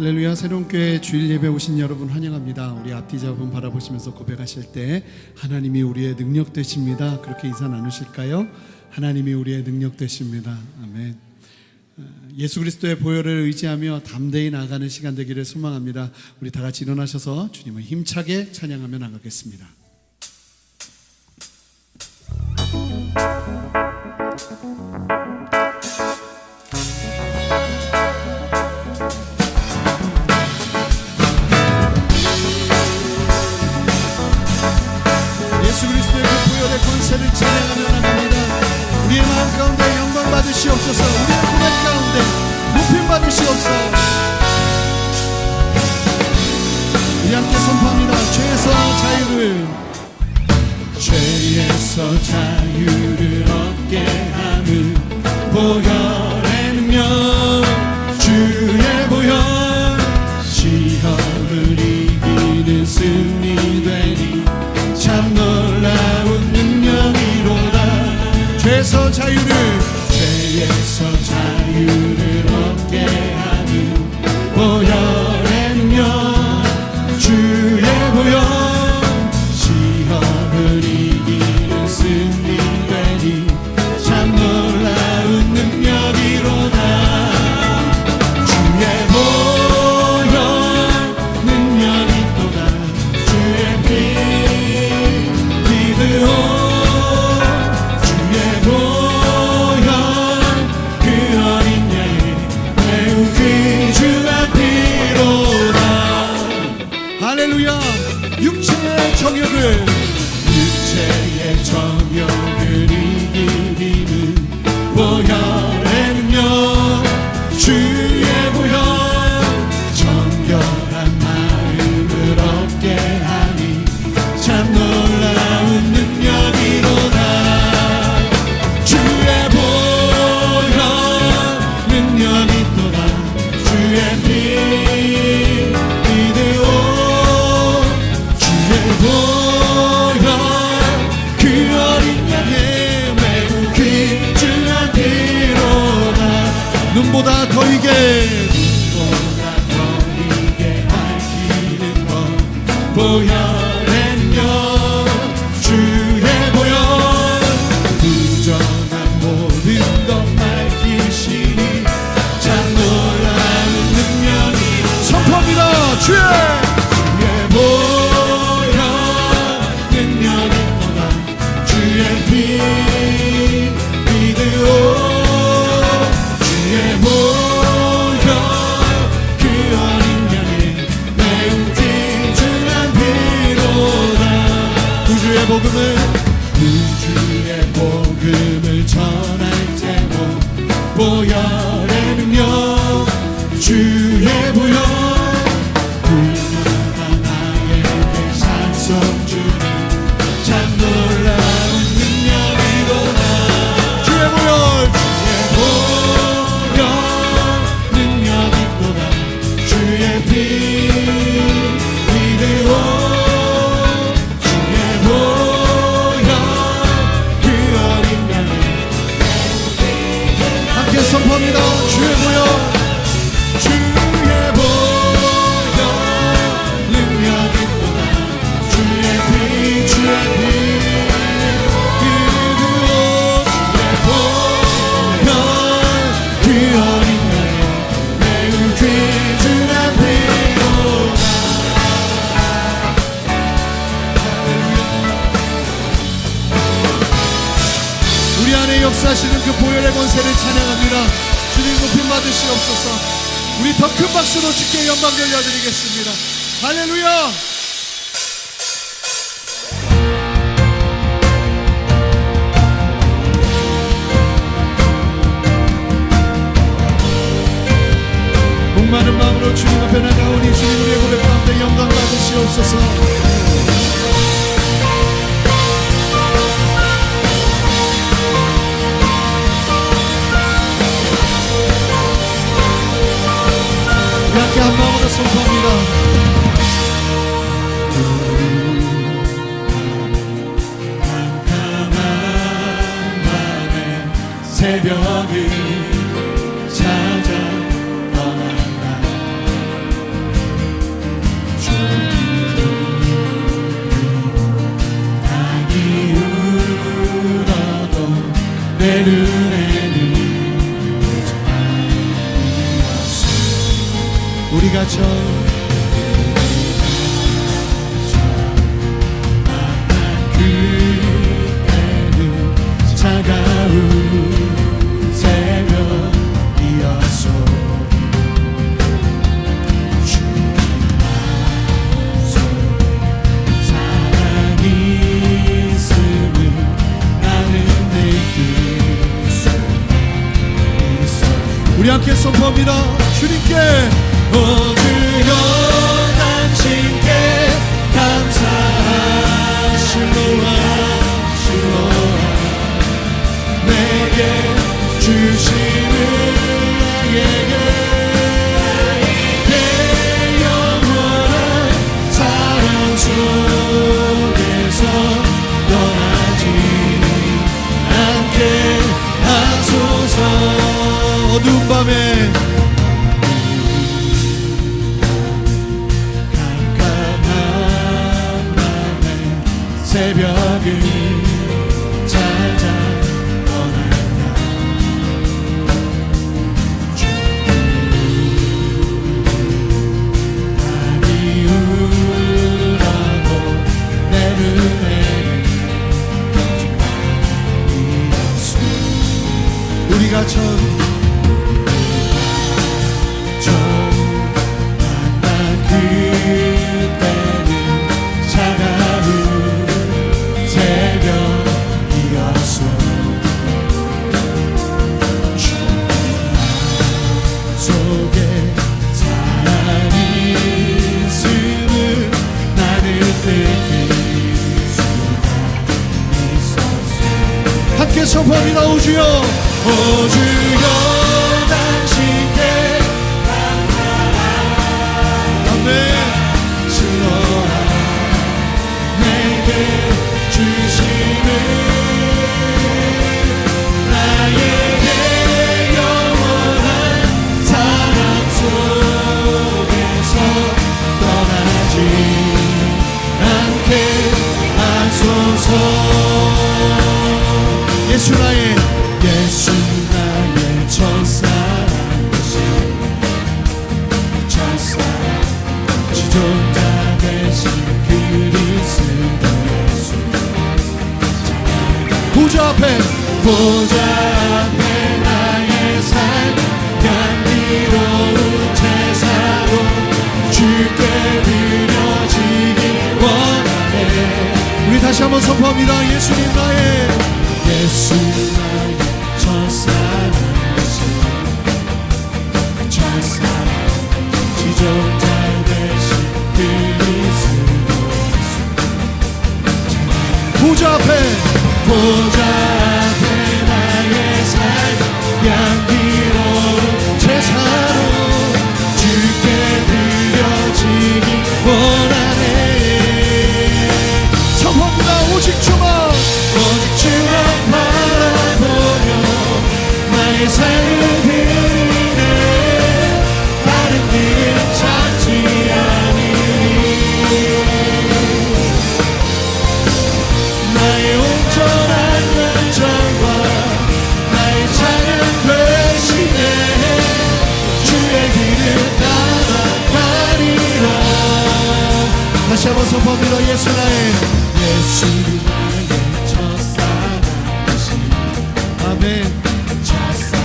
할렐루야. 새로운 교회 주일 예배 오신 여러분 환영합니다. 우리 앞뒤 잡음 바라보시면서 고백하실 때 하나님이 우리의 능력 되십니다. 그렇게 인사 나누실까요? 하나님이 우리의 능력 되십니다. 아멘. 예수 그리스도의 보혈을 의지하며 담대히 나아가는 시간 되기를 소망합니다. 우리 다 같이 일어나셔서 주님을 힘차게 찬양하며 나가겠습니다. 예수 그리스도의 그 보혈의 권세를 찬양하며 나갑니다. 우리의 마음 가운데 영광 받으시옵소서. 우리의 고백 가운데 높임 받으시옵소서. 우리 함께 선포합니다. 죄에서 자유를 얻게 하는 보혈의 능력, 주의 보혈, 시험을 이기는 승리 되니 참 놀라운 능력이로다. 죄에서 자유를 얻게 하는 보혈의 능력, 주의 보혈, 시험을 이기는 승리 되니 참 놀라운 능력이로다. 주의 보혈 능력이 또다. 주의 피 믿으오. 주의 보혈 그 어린 양의 매우 귀중한 피로다. 할렐루야. 육체의 정욕을 이기는 보혈의 능력, 주의 보혈, 정결한 마음을 얻게 하니 참 놀라운 능력이로다. 주의 보혈 능력이 또다. 주의 피 믿으오. 주의 보혈 그 어린 양의 매우 귀중한 피로다. 눈보다 더 이게 밝히는 것 보혈의 능력, 주의 보혈, 부정한 모든 것 밝히시니 참 놀라운 능력이. 선포합니다. 주의 보혈 능력이 또다. 주의 피 믿으오. 주의 보혈 그 어린 양의 매우 귀중한 피로다. 구주의 복음을 전할 때도 보혈의 능력, 주의 보혈, 불면한 나에게 찬송 주니 참 놀라운 능력이로다. 주의 보혈 능력이 또다. 주의 피 믿으오. 주의 보혈 그 어린 양의 함께 선포합니다. 주의 보혈, 주의 보혈 능력이 또다. 주의 피, 주의 피 믿으오. 주의 보혈 그 어린 양의 매우 귀중한 피로다. 우리 안에 역사하시는 그 보혈의 권세를 찬양합니다. 주님 높임 받으시옵소서. 우리 더 큰 박수로 주께 영광 돌려드리겠습니다. 할렐루야. 목마른 마음으로 주님 앞에 나가오니 주님 우리의 고백 가운데 영광 받으시옵소서. 함께 한 마음으로 선포합니다. 캄캄한 밤의 새벽을 찾아 떠난다. 내 눈에는 우리가 저 그때는 차가운 새벽이었소. 사랑이 있음을 나는 느낄 수 있어. 우리 함께 선포합니다. 주님께 주여 당신께 감사하실로와 내게 주시는 나에게 내 영원한 사랑 속에서 떠나지 않게 하소서. 어두운 밤에 새벽을 찾아 떠난다. 밤이 울어도 내 눈에는 우리가 처음 만난 그때는 차가운 새벽이었어. 속에 사랑이 있음을 나는 느낄 수가 있었어. 함께 선포합니다. 오 주여, 오 주여 당신께 아멘. 슬로와 내게 주시는 나에게 영원한 사랑 속에서 떠나지 않게 하소서. 예수 나의 첫사랑 되신 첫사랑 지존자 되신 그리스도 예수 보좌 앞에 나의 삶 향기로운 제사로 주께 드려지기 원하네. 우리 다시 한번 선포합니다. 예수님 나의 첫사랑 되신 첫사랑 지존자 되신 그리스도 보좌 앞에 나의 삶 향기로운 제사로 주께 드려지기 원하네. 선포합니다. 오직 주만 바라보며 나의 삶을 드리네. 다른 길은 찾지 않으니 나의 온전한 열정과 나의 찬양 되시네. 주의 길을 따라가리라. 다시 한번 선포합니다. 예수 나의 첫사랑 되신 아멘. 첫사랑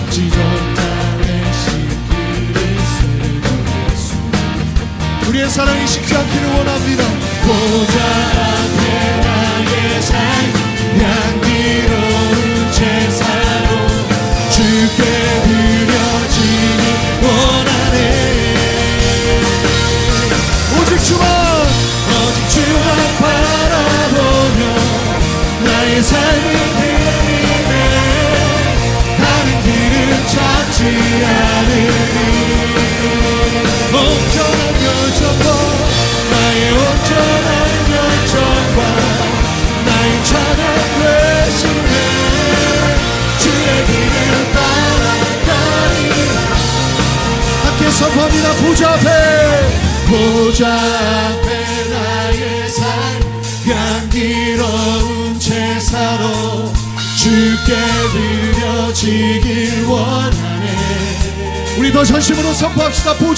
지존자 되신 그리스도 예수 우리의 사랑이 식지 않기를 원합니다. 보좌 앞에 나의 삶 향기로운 제사로 주께 드려지기 원하네. 오직 주만 바라보며 나의 삶을 드리네. 다른 길은 찾지 않으니 온전한 열정과 나의 온전한 열정과 나의 찬양 되시네. 주의 길을 따라가리. 함께 선포합니다. 보좌 앞에 나의 삶 향기로운 제사로 주께 주께 드려지길 원하네. 우리 더 전심으로 선포합시다. 보좌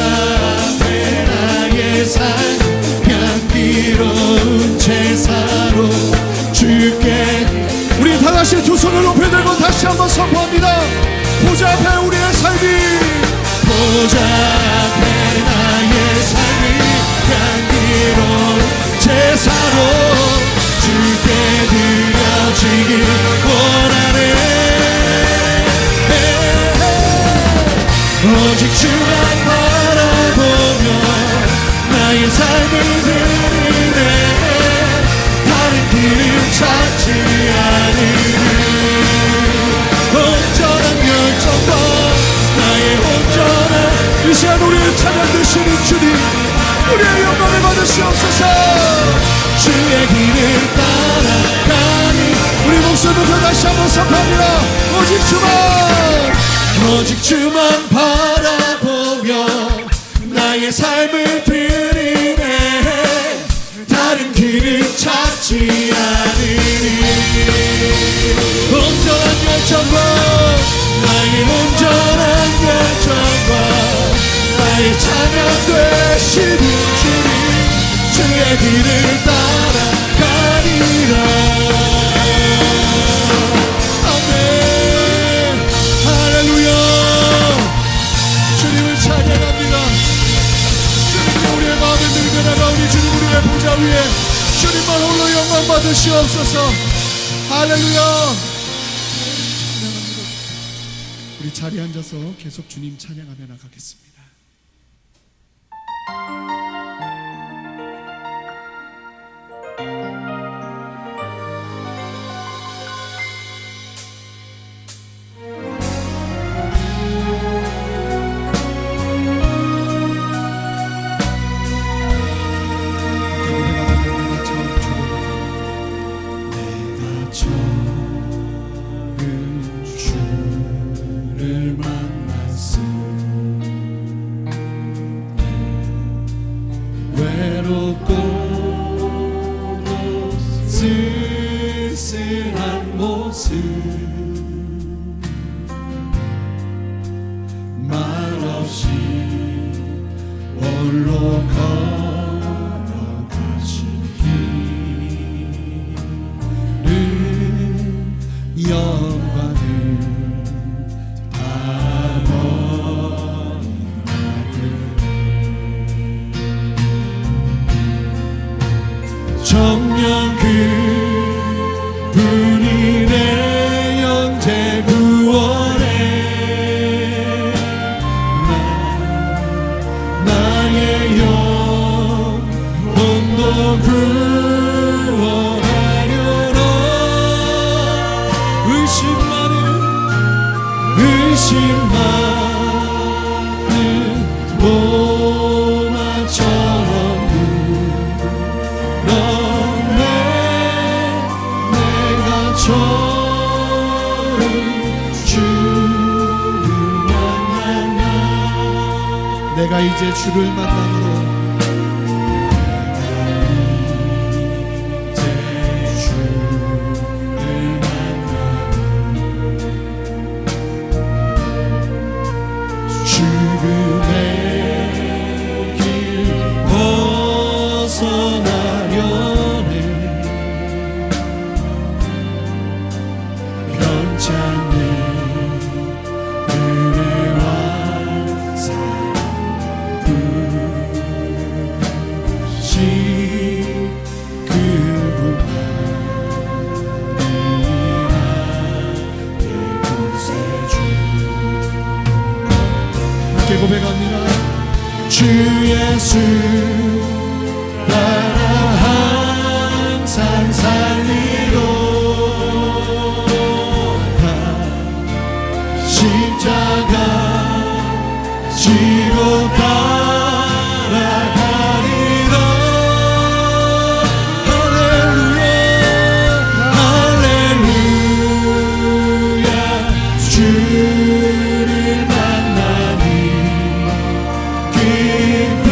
앞에 나의 삶 향기로운 제사로 주께. 우리 다같이 두 손을 높이 들고 다시 한번 선포합니다. 보좌 앞에 우리의 삶이, 보좌 앞에 나의 삶이 향기로운 제사로 주께 드려지길 원하네. 오직 주만 바라보며 나의 삶을 드리네. 다른 길을 찾지 않으니 온전한 열정과 나의 온전한 이 시간 우리를 찬양 되시는 주님, 우리의 영광을 받으시옵소서. 주의 길을 따라가니 우리 목소리 높여 다시 한번 선포합니다. 오직 주만 바라보며 나의 삶을 드리네. 다른 길을 찾지 않으니 온전한 열정과 나의 온전한 열정과 나의 찬양 되시는 주님, 주의 길을 따라가리라. 아멘. 할렐루야. 주님을 찬양합니다. 주님이 우리의 마음에 들게 다가오니 주님 우리의 보좌 위에 주님만 홀로 영광 받으시옵소서. 할렐루야. 우리 자리에 앉아서 계속 주님 찬양하며 나가겠습니다. 쓸쓸한 모습 말없이 홀로 걸어가신 길은 영광을 다 버린 나그네. 정녕 그분이 내 영재 구원해. 나의 영혼도 구원하려나. 의심 많은 도마처럼 내가 이제 주를 만남으로 죽음의 길 벗어나려네. 현장에 은혜와 고백합니다. 주 예수 따라 항상 살리로다. 십자가 지고 따라가리라. 할렐루야 할렐루야. 주를 만나니 기쁨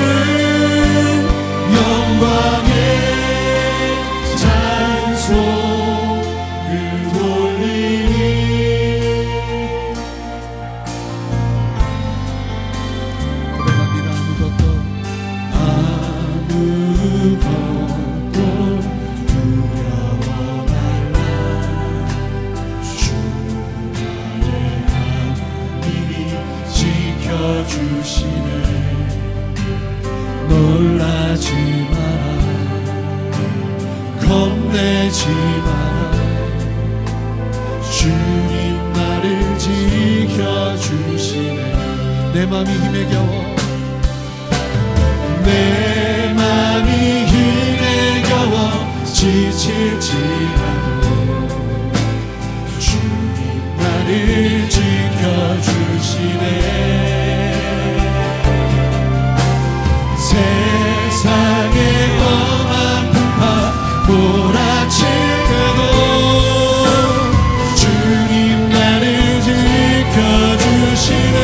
지켜주시네. 놀라지 마라, 겁내지 마라. 주님 나를 지켜주시네. 내 맘이 힘에 겨워, 내 맘이 힘에 겨워 지칠지라도 주님 나를 지켜주시네. 세상의 험한 풍파 몰아칠 때도 주님 나를 지켜주시네.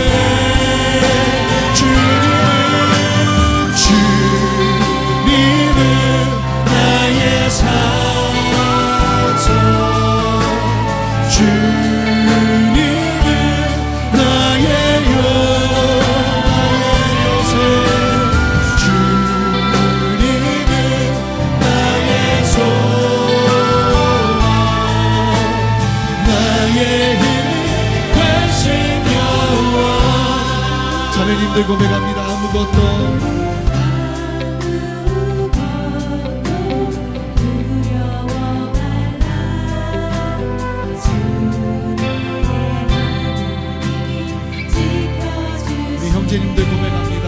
주님은 나의 산소, 주님은 나의 요새, 주님은 나의 소망, 나의 힘이 되신 여호와. 자매님들 고백합니다. 아무것도 형제님들 고백합니다.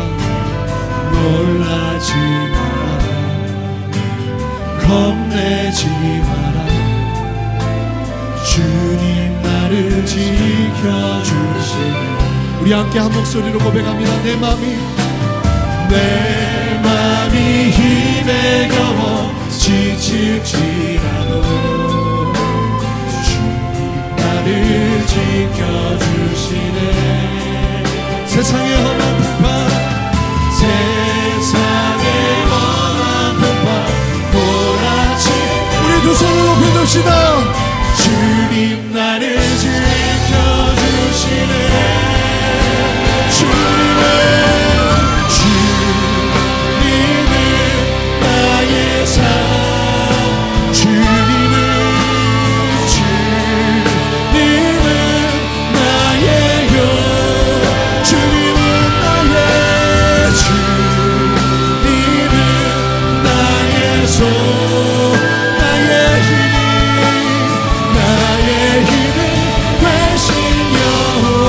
놀라지 마라, 겁내지 마라. 주님 나를 지켜주시네. 우리 함께 한 목소리로 고백합니다. 내 맘이 힘에 겨워 지칠지라도 주님 나를 지켜주시네. 세상의 험한 풍파, 세상의 험한 풍파 몰아치. 우리 두 손을 높여둡시다. 주님 나를 지켜주시네. 주님은 나의 삶, 주님은 나의 영, 주님은 나의 손, 나의 힘이 되신 여호와.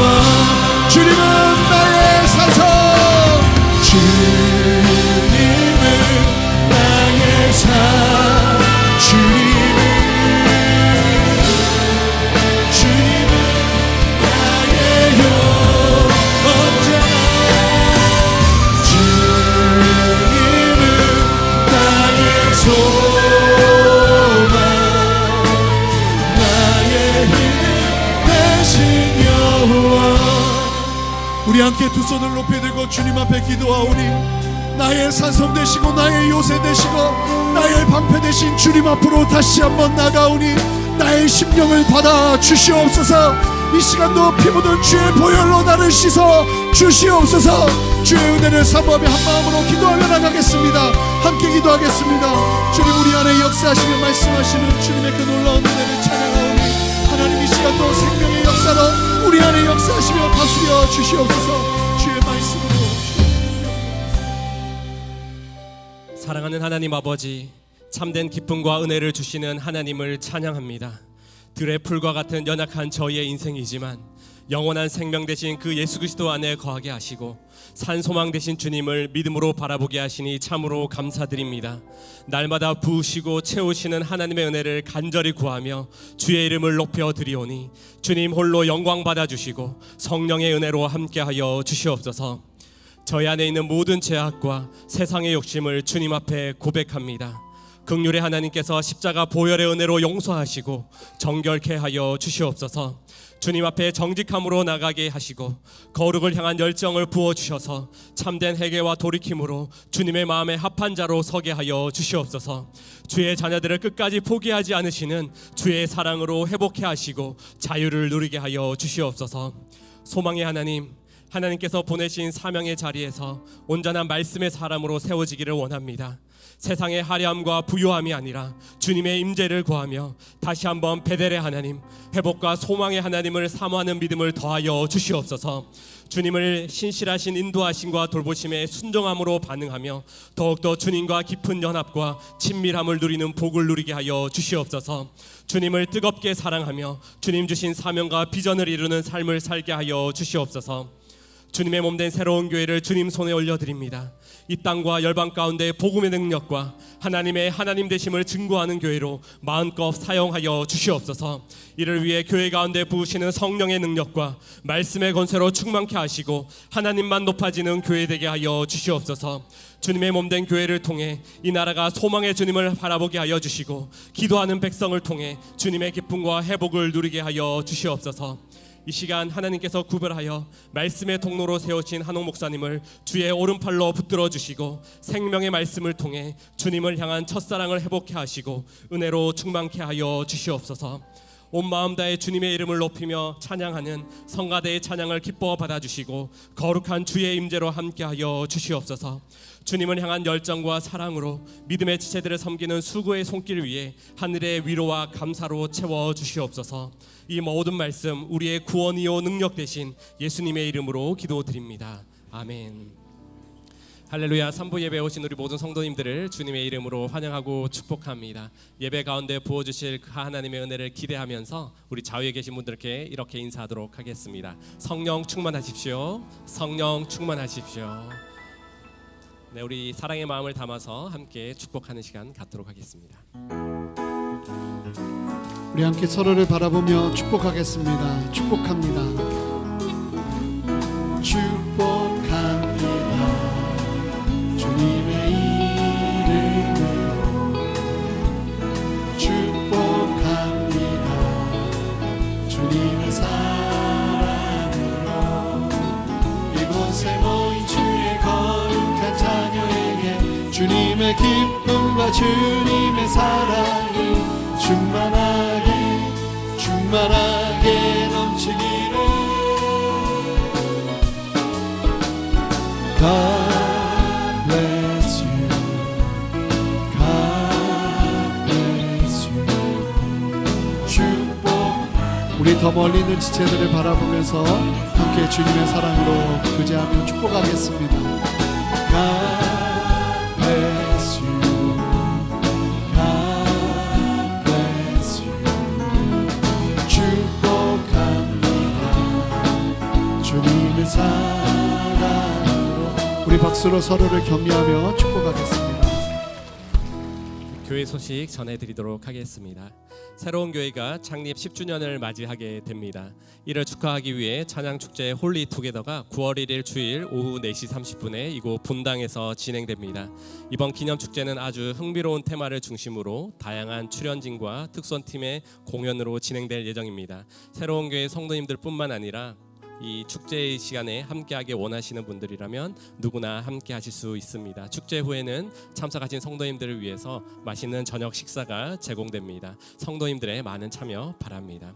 주님은 나의 산성, 주님은 나의 삶, 주님은 나의 영, 언제나 주님은 나의 소망, 나의 힘 되신 여호와. 우리 함께 두 손을 높이 들고 주님 앞에 기도하오니 나의 산성 되시고 나의 요새 되시고 나의 방패 되신 주님 앞으로 다시 한번 나가오니 나의 심령을 받아 주시옵소서. 이 시간도 피 묻은 주의 보혈로 나를 씻어 주시옵소서. 주의 은혜를 사모하며 한 마음으로 기도하며 나가겠습니다. 함께 기도하겠습니다. 주님 우리 안에 역사하시며 말씀하시는 주님의 그 놀라운 은혜를 찬양하오니 하나님 이 시간도 생명의 역사로 우리 안에 역사하시며 다스려 주시옵소서. 주의 말씀으로. 사랑하는 하나님 아버지, 참된 기쁨과 은혜를 주시는 하나님을 찬양합니다. 들의 풀과 같은 연약한 저희의 인생이지만 영원한 생명 되신 그 예수 그리스도 안에 거하게 하시고 산소망 되신 주님을 믿음으로 바라보게 하시니 참으로 감사드립니다. 날마다 부으시고 채우시는 하나님의 은혜를 간절히 구하며 주의 이름을 높여 드리오니 주님 홀로 영광 받아주시고 성령의 은혜로 함께하여 주시옵소서. 저희 안에 있는 모든 죄악과 세상의 욕심을 주님 앞에 고백합니다. 긍휼의 하나님께서 십자가 보혈의 은혜로 용서하시고 정결케 하여 주시옵소서. 주님 앞에 정직함으로 나가게 하시고 거룩을 향한 열정을 부어주셔서 참된 회개와 돌이킴으로 주님의 마음에 합한 자로 서게 하여 주시옵소서. 주의 자녀들을 끝까지 포기하지 않으시는 주의 사랑으로 회복해 하시고 자유를 누리게 하여 주시옵소서. 소망의 하나님, 하나님께서 보내신 사명의 자리에서 온전한 말씀의 사람으로 세워지기를 원합니다. 세상의 화려함과 부요함이 아니라 주님의 임재를 구하며 다시 한번 베델의 하나님, 회복과 소망의 하나님을 사모하는 믿음을 더하여 주시옵소서. 주님을 신실하신 인도하심과 돌보심에 순종함으로 반응하며 더욱더 주님과 깊은 연합과 친밀함을 누리는 복을 누리게 하여 주시옵소서. 주님을 뜨겁게 사랑하며 주님 주신 사명과 비전을 이루는 삶을 살게 하여 주시옵소서. 주님의 몸된 새로운 교회를 주님 손에 올려드립니다. 이 땅과 열방 가운데 복음의 능력과 하나님의 하나님 되심을 증거하는 교회로 마음껏 사용하여 주시옵소서. 이를 위해 교회 가운데 부으시는 성령의 능력과 말씀의 권세로 충만케 하시고 하나님만 높아지는 교회 되게 하여 주시옵소서. 주님의 몸된 교회를 통해 이 나라가 소망의 주님을 바라보게 하여 주시고 기도하는 백성을 통해 주님의 기쁨과 회복을 누리게 하여 주시옵소서. 이 시간 하나님께서 구별하여 말씀의 통로로 세우신 한옥 목사님을 주의 오른팔로 붙들어 주시고 생명의 말씀을 통해 주님을 향한 첫사랑을 회복케 하시고 은혜로 충만케 하여 주시옵소서. 온 마음 다해 주님의 이름을 높이며 찬양하는 성가대의 찬양을 기뻐 받아주시고 거룩한 주의 임재로 함께하여 주시옵소서. 주님을 향한 열정과 사랑으로 믿음의 지체들을 섬기는 수고의 손길 위에 하늘의 위로와 감사로 채워 주시옵소서. 이 모든 말씀 우리의 구원이요 능력 되신 예수님의 이름으로 기도드립니다. 아멘. 할렐루야. 3부 예배 오신 우리 모든 성도님들을 주님의 이름으로 환영하고 축복합니다. 예배 가운데 부어주실 그 하나님의 은혜를 기대하면서 우리 좌우에 계신 분들께 이렇게 인사하도록 하겠습니다. 성령 충만하십시오. 성령 충만하십시오. 네, 우리 사랑의 마음을 담아서 함께 축복하는 시간 갖도록 하겠습니다. 우리 함께 서로를 바라보며 축복하겠습니다. 축복합니다. 축복합니다. 주님의 이름으로 축복합니다. 주님의 사랑으로 이곳에 모인 주의 거룩한 자녀에게 주님의 기쁨과 주님의 사랑이 충만하게 넘치기를. God bless you. God bless you. 축복. 우리 더 멀리 있는 지체들을 바라보면서 함께 주님의 사랑으로 교제하며 축복하겠습니다. God bless you. God bless you. 축복합니다. 주님의 사랑으로. 우리 박수로 서로를 격려하며 축복하겠습니다. 교회 소식 전해드리도록 하겠습니다. 새로운 교회가 창립 10주년을 맞이하게 됩니다. 이를 축하하기 위해 찬양축제 홀리투게더가 9월 1일 주일 오후 4시 30분에 이곳 분당에서 진행됩니다. 이번 기념축제는 아주 흥미로운 테마를 중심으로 다양한 출연진과 특선팀의 공연으로 진행될 예정입니다. 새로운 교회 성도님들 뿐만 아니라 이 축제의 시간에 함께하기 원하시는 분들이라면 누구나 함께하실 수 있습니다. 축제 후에는 참석하신 성도님들을 위해서 맛있는 저녁 식사가 제공됩니다. 성도님들의 많은 참여 바랍니다.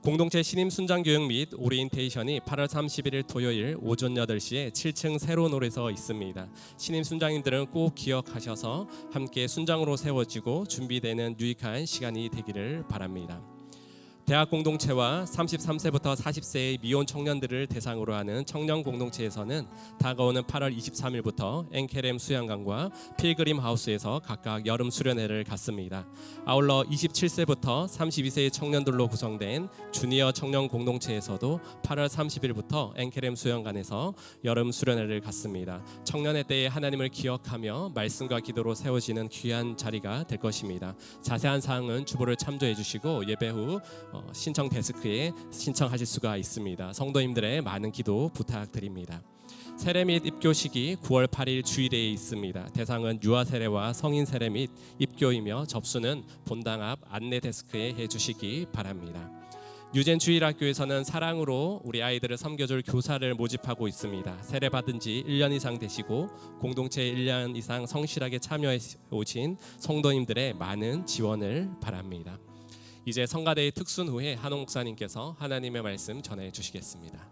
공동체 신임 순장 교육 및 오리엔테이션이 8월 31일 토요일 오전 8시에 7층 새로운 홀에서 있습니다. 신임 순장님들은 꼭 기억하셔서 함께 순장으로 세워지고 준비되는 유익한 시간이 되기를 바랍니다. 대학 공동체와 33세부터 40세의 미혼 청년들을 대상으로 하는 청년 공동체에서는 다가오는 8월 23일부터 엔케렘 수양관과 필그림 하우스에서 각각 여름 수련회를 갖습니다. 아울러 27세부터 32세의 청년들로 구성된 주니어 청년 공동체에서도 8월 30일부터 엔케렘 수양관에서 여름 수련회를 갖습니다. 청년의 때에 하나님을 기억하며 말씀과 기도로 세워지는 귀한 자리가 될 것입니다. 자세한 사항은 주보를 참조해 주시고 예배 후 신청 데스크에 신청하실 수가 있습니다. 성도님들의 많은 기도 부탁드립니다. 세례 및 입교 시기 9월 8일 주일에 있습니다. 대상은 유아 세례와 성인 세례 및 입교이며 접수는 본당 앞 안내 데스크에 해주시기 바랍니다. 유젠 주일학교에서는 사랑으로 우리 아이들을 섬겨줄 교사를 모집하고 있습니다. 세례 받은 지 1년 이상 되시고 공동체에 1년 이상 성실하게 참여해 오신 성도님들의 많은 지원을 바랍니다. 이제 성가대의 특순 후에 한옥 목사님께서 하나님의 말씀 전해 주시겠습니다.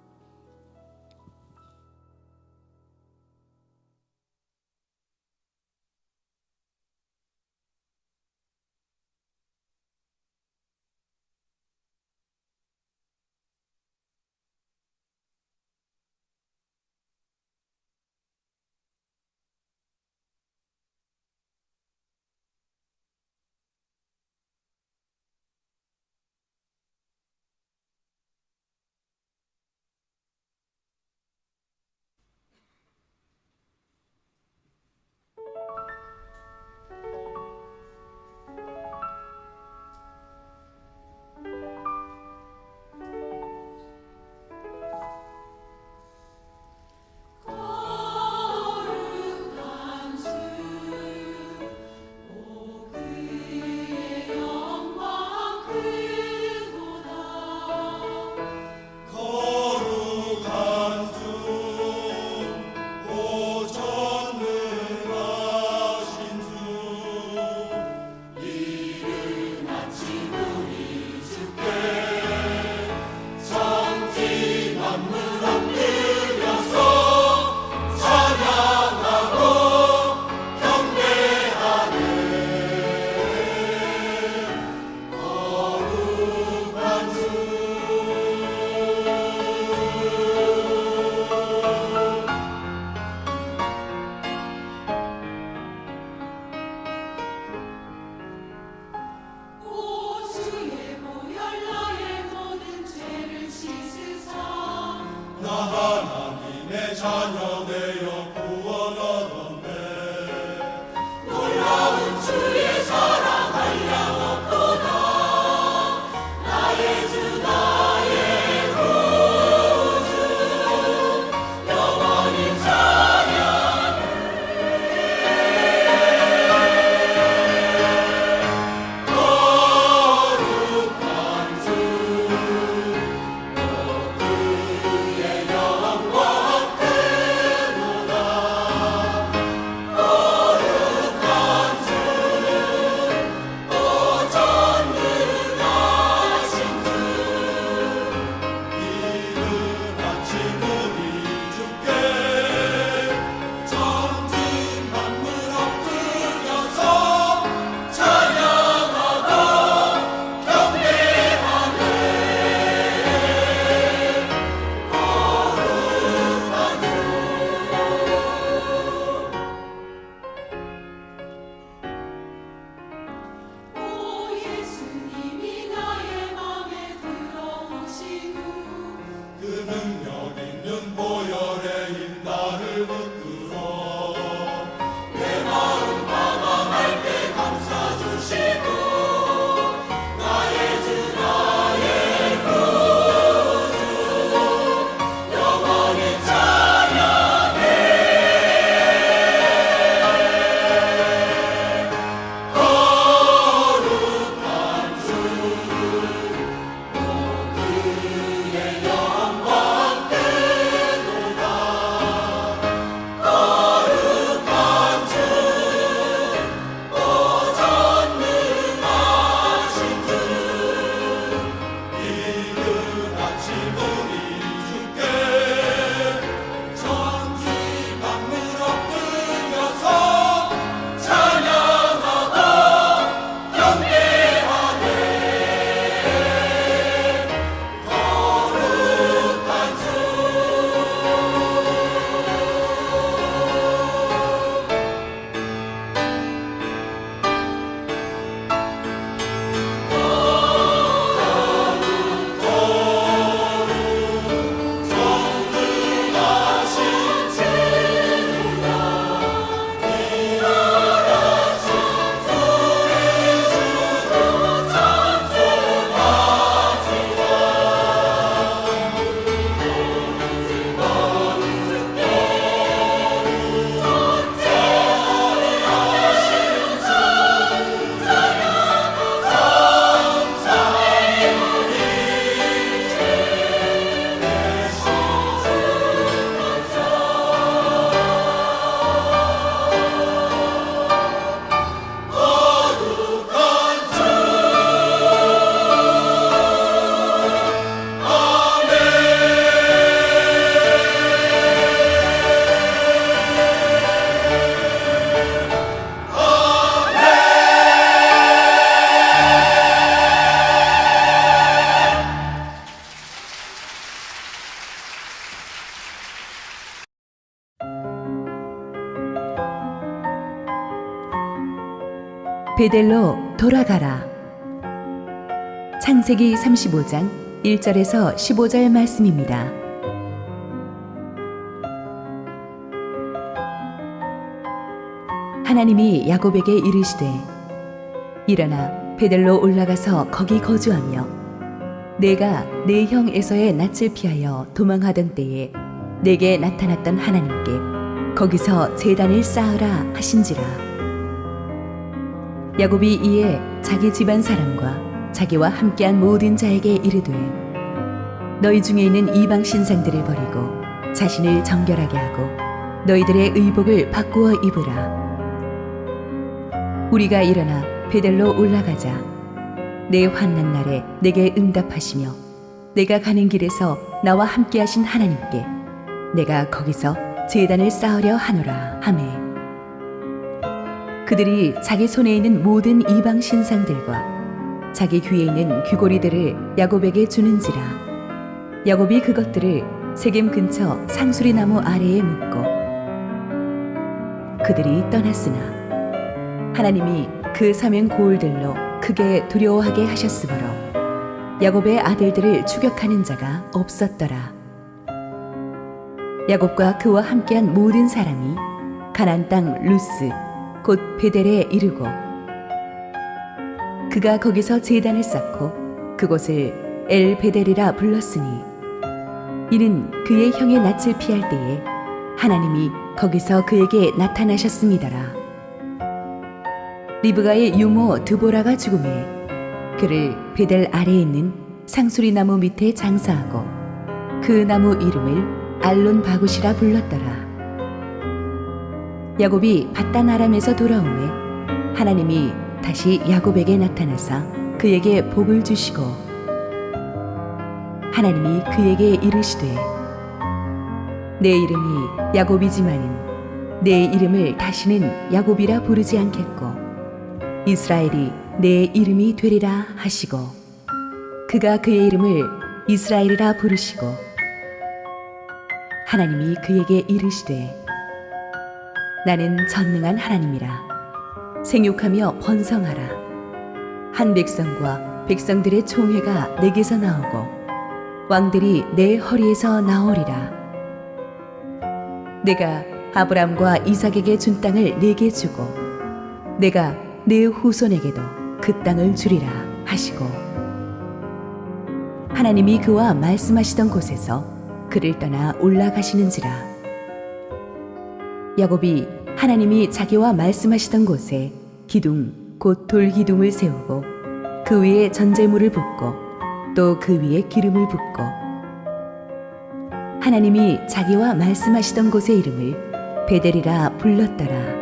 베델로 돌아가라. 창세기 35장 1절에서 15절 말씀입니다. 하나님이 야곱에게 이르시되 일어나 베델로 올라가서 거기 거주하며 내가 내 형 에서의 낯을 피하여 도망하던 때에 내게 나타났던 하나님께 거기서 제단을 쌓으라 하신지라. 야곱이 이에 자기 집안 사람과 자기와 함께한 모든 자에게 이르되 너희 중에 있는 이방 신상들을 버리고 자신을 정결하게 하고 너희들의 의복을 바꾸어 입으라. 우리가 일어나 베델로 올라가자. 내 환난 날에 내게 응답하시며 내가 가는 길에서 나와 함께하신 하나님께 내가 거기서 제단을 쌓으려 하노라 하매 그들이 자기 손에 있는 모든 이방 신상들과 자기 귀에 있는 귀고리들을 야곱에게 주는지라. 야곱이 그것들을 세겜 근처 상수리 나무 아래에 묻고 그들이 떠났으나 하나님이 그 사면 고울들로 크게 두려워하게 하셨으므로 야곱의 아들들을 추격하는 자가 없었더라. 야곱과 그와 함께한 모든 사람이 가나안 땅 루스 곧 베델에 이르고 그가 거기서 제단을 쌓고 그곳을 엘 베델이라 불렀으니 이는 그의 형의 낯을 피할 때에 하나님이 거기서 그에게 나타나셨음이더라. 리브가의 유모 드보라가 죽음에 그를 베델 아래에 있는 상수리 나무 밑에 장사하고 그 나무 이름을 알론 바굿이라 불렀더라. 야곱이 밧단 아람에서 돌아오매 하나님이 다시 야곱에게 나타나사 그에게 복을 주시고 하나님이 그에게 이르시되 내 이름이 야곱이지만은 내 이름을 다시는 야곱이라 부르지 않겠고 이스라엘이 내 이름이 되리라 하시고 그가 그의 이름을 이스라엘이라 부르시고 하나님이 그에게 이르시되 나는 전능한 하나님이라 생육하며 번성하라 한 백성과 백성들의 총회가 내게서 나오고 왕들이 내 허리에서 나오리라. 내가 아브람과 이삭에게 준 땅을 내게 주고 내가 내 후손에게도 그 땅을 주리라 하시고 하나님이 그와 말씀하시던 곳에서 그를 떠나 올라가시는지라. 야곱이 하나님이 자기와 말씀하시던 곳에 기둥 곧 돌기둥을 세우고 그 위에 전제물을 붓고 또 그 위에 기름을 붓고 하나님이 자기와 말씀하시던 곳의 이름을 베델이라 불렀더라.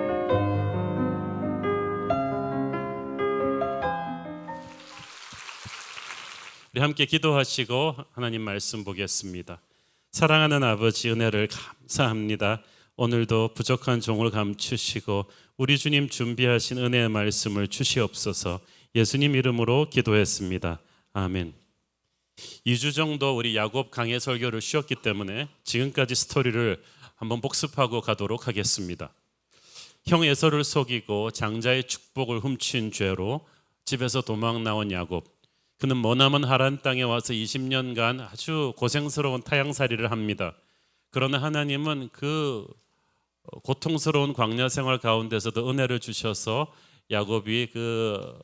우리 함께 기도하시고 하나님 말씀 보겠습니다. 사랑하는 아버지, 은혜를 감사합니다. 오늘도 부족한 종을 감추시고 우리 주님 준비하신 은혜의 말씀을 주시옵소서. 예수님 이름으로 기도했습니다. 아멘. 2주 정도 우리 야곱 강해 설교를 쉬었기 때문에 지금까지 스토리를 한번 복습하고 가도록 하겠습니다. 형 에서를 속이고 장자의 축복을 훔친 죄로 집에서 도망 나온 야곱. 그는 머나먼 하란 땅에 와서 20년간 아주 고생스러운 타향살이를 합니다. 그러나 하나님은 그 고통스러운 광야 생활 가운데서도 은혜를 주셔서 야곱이 그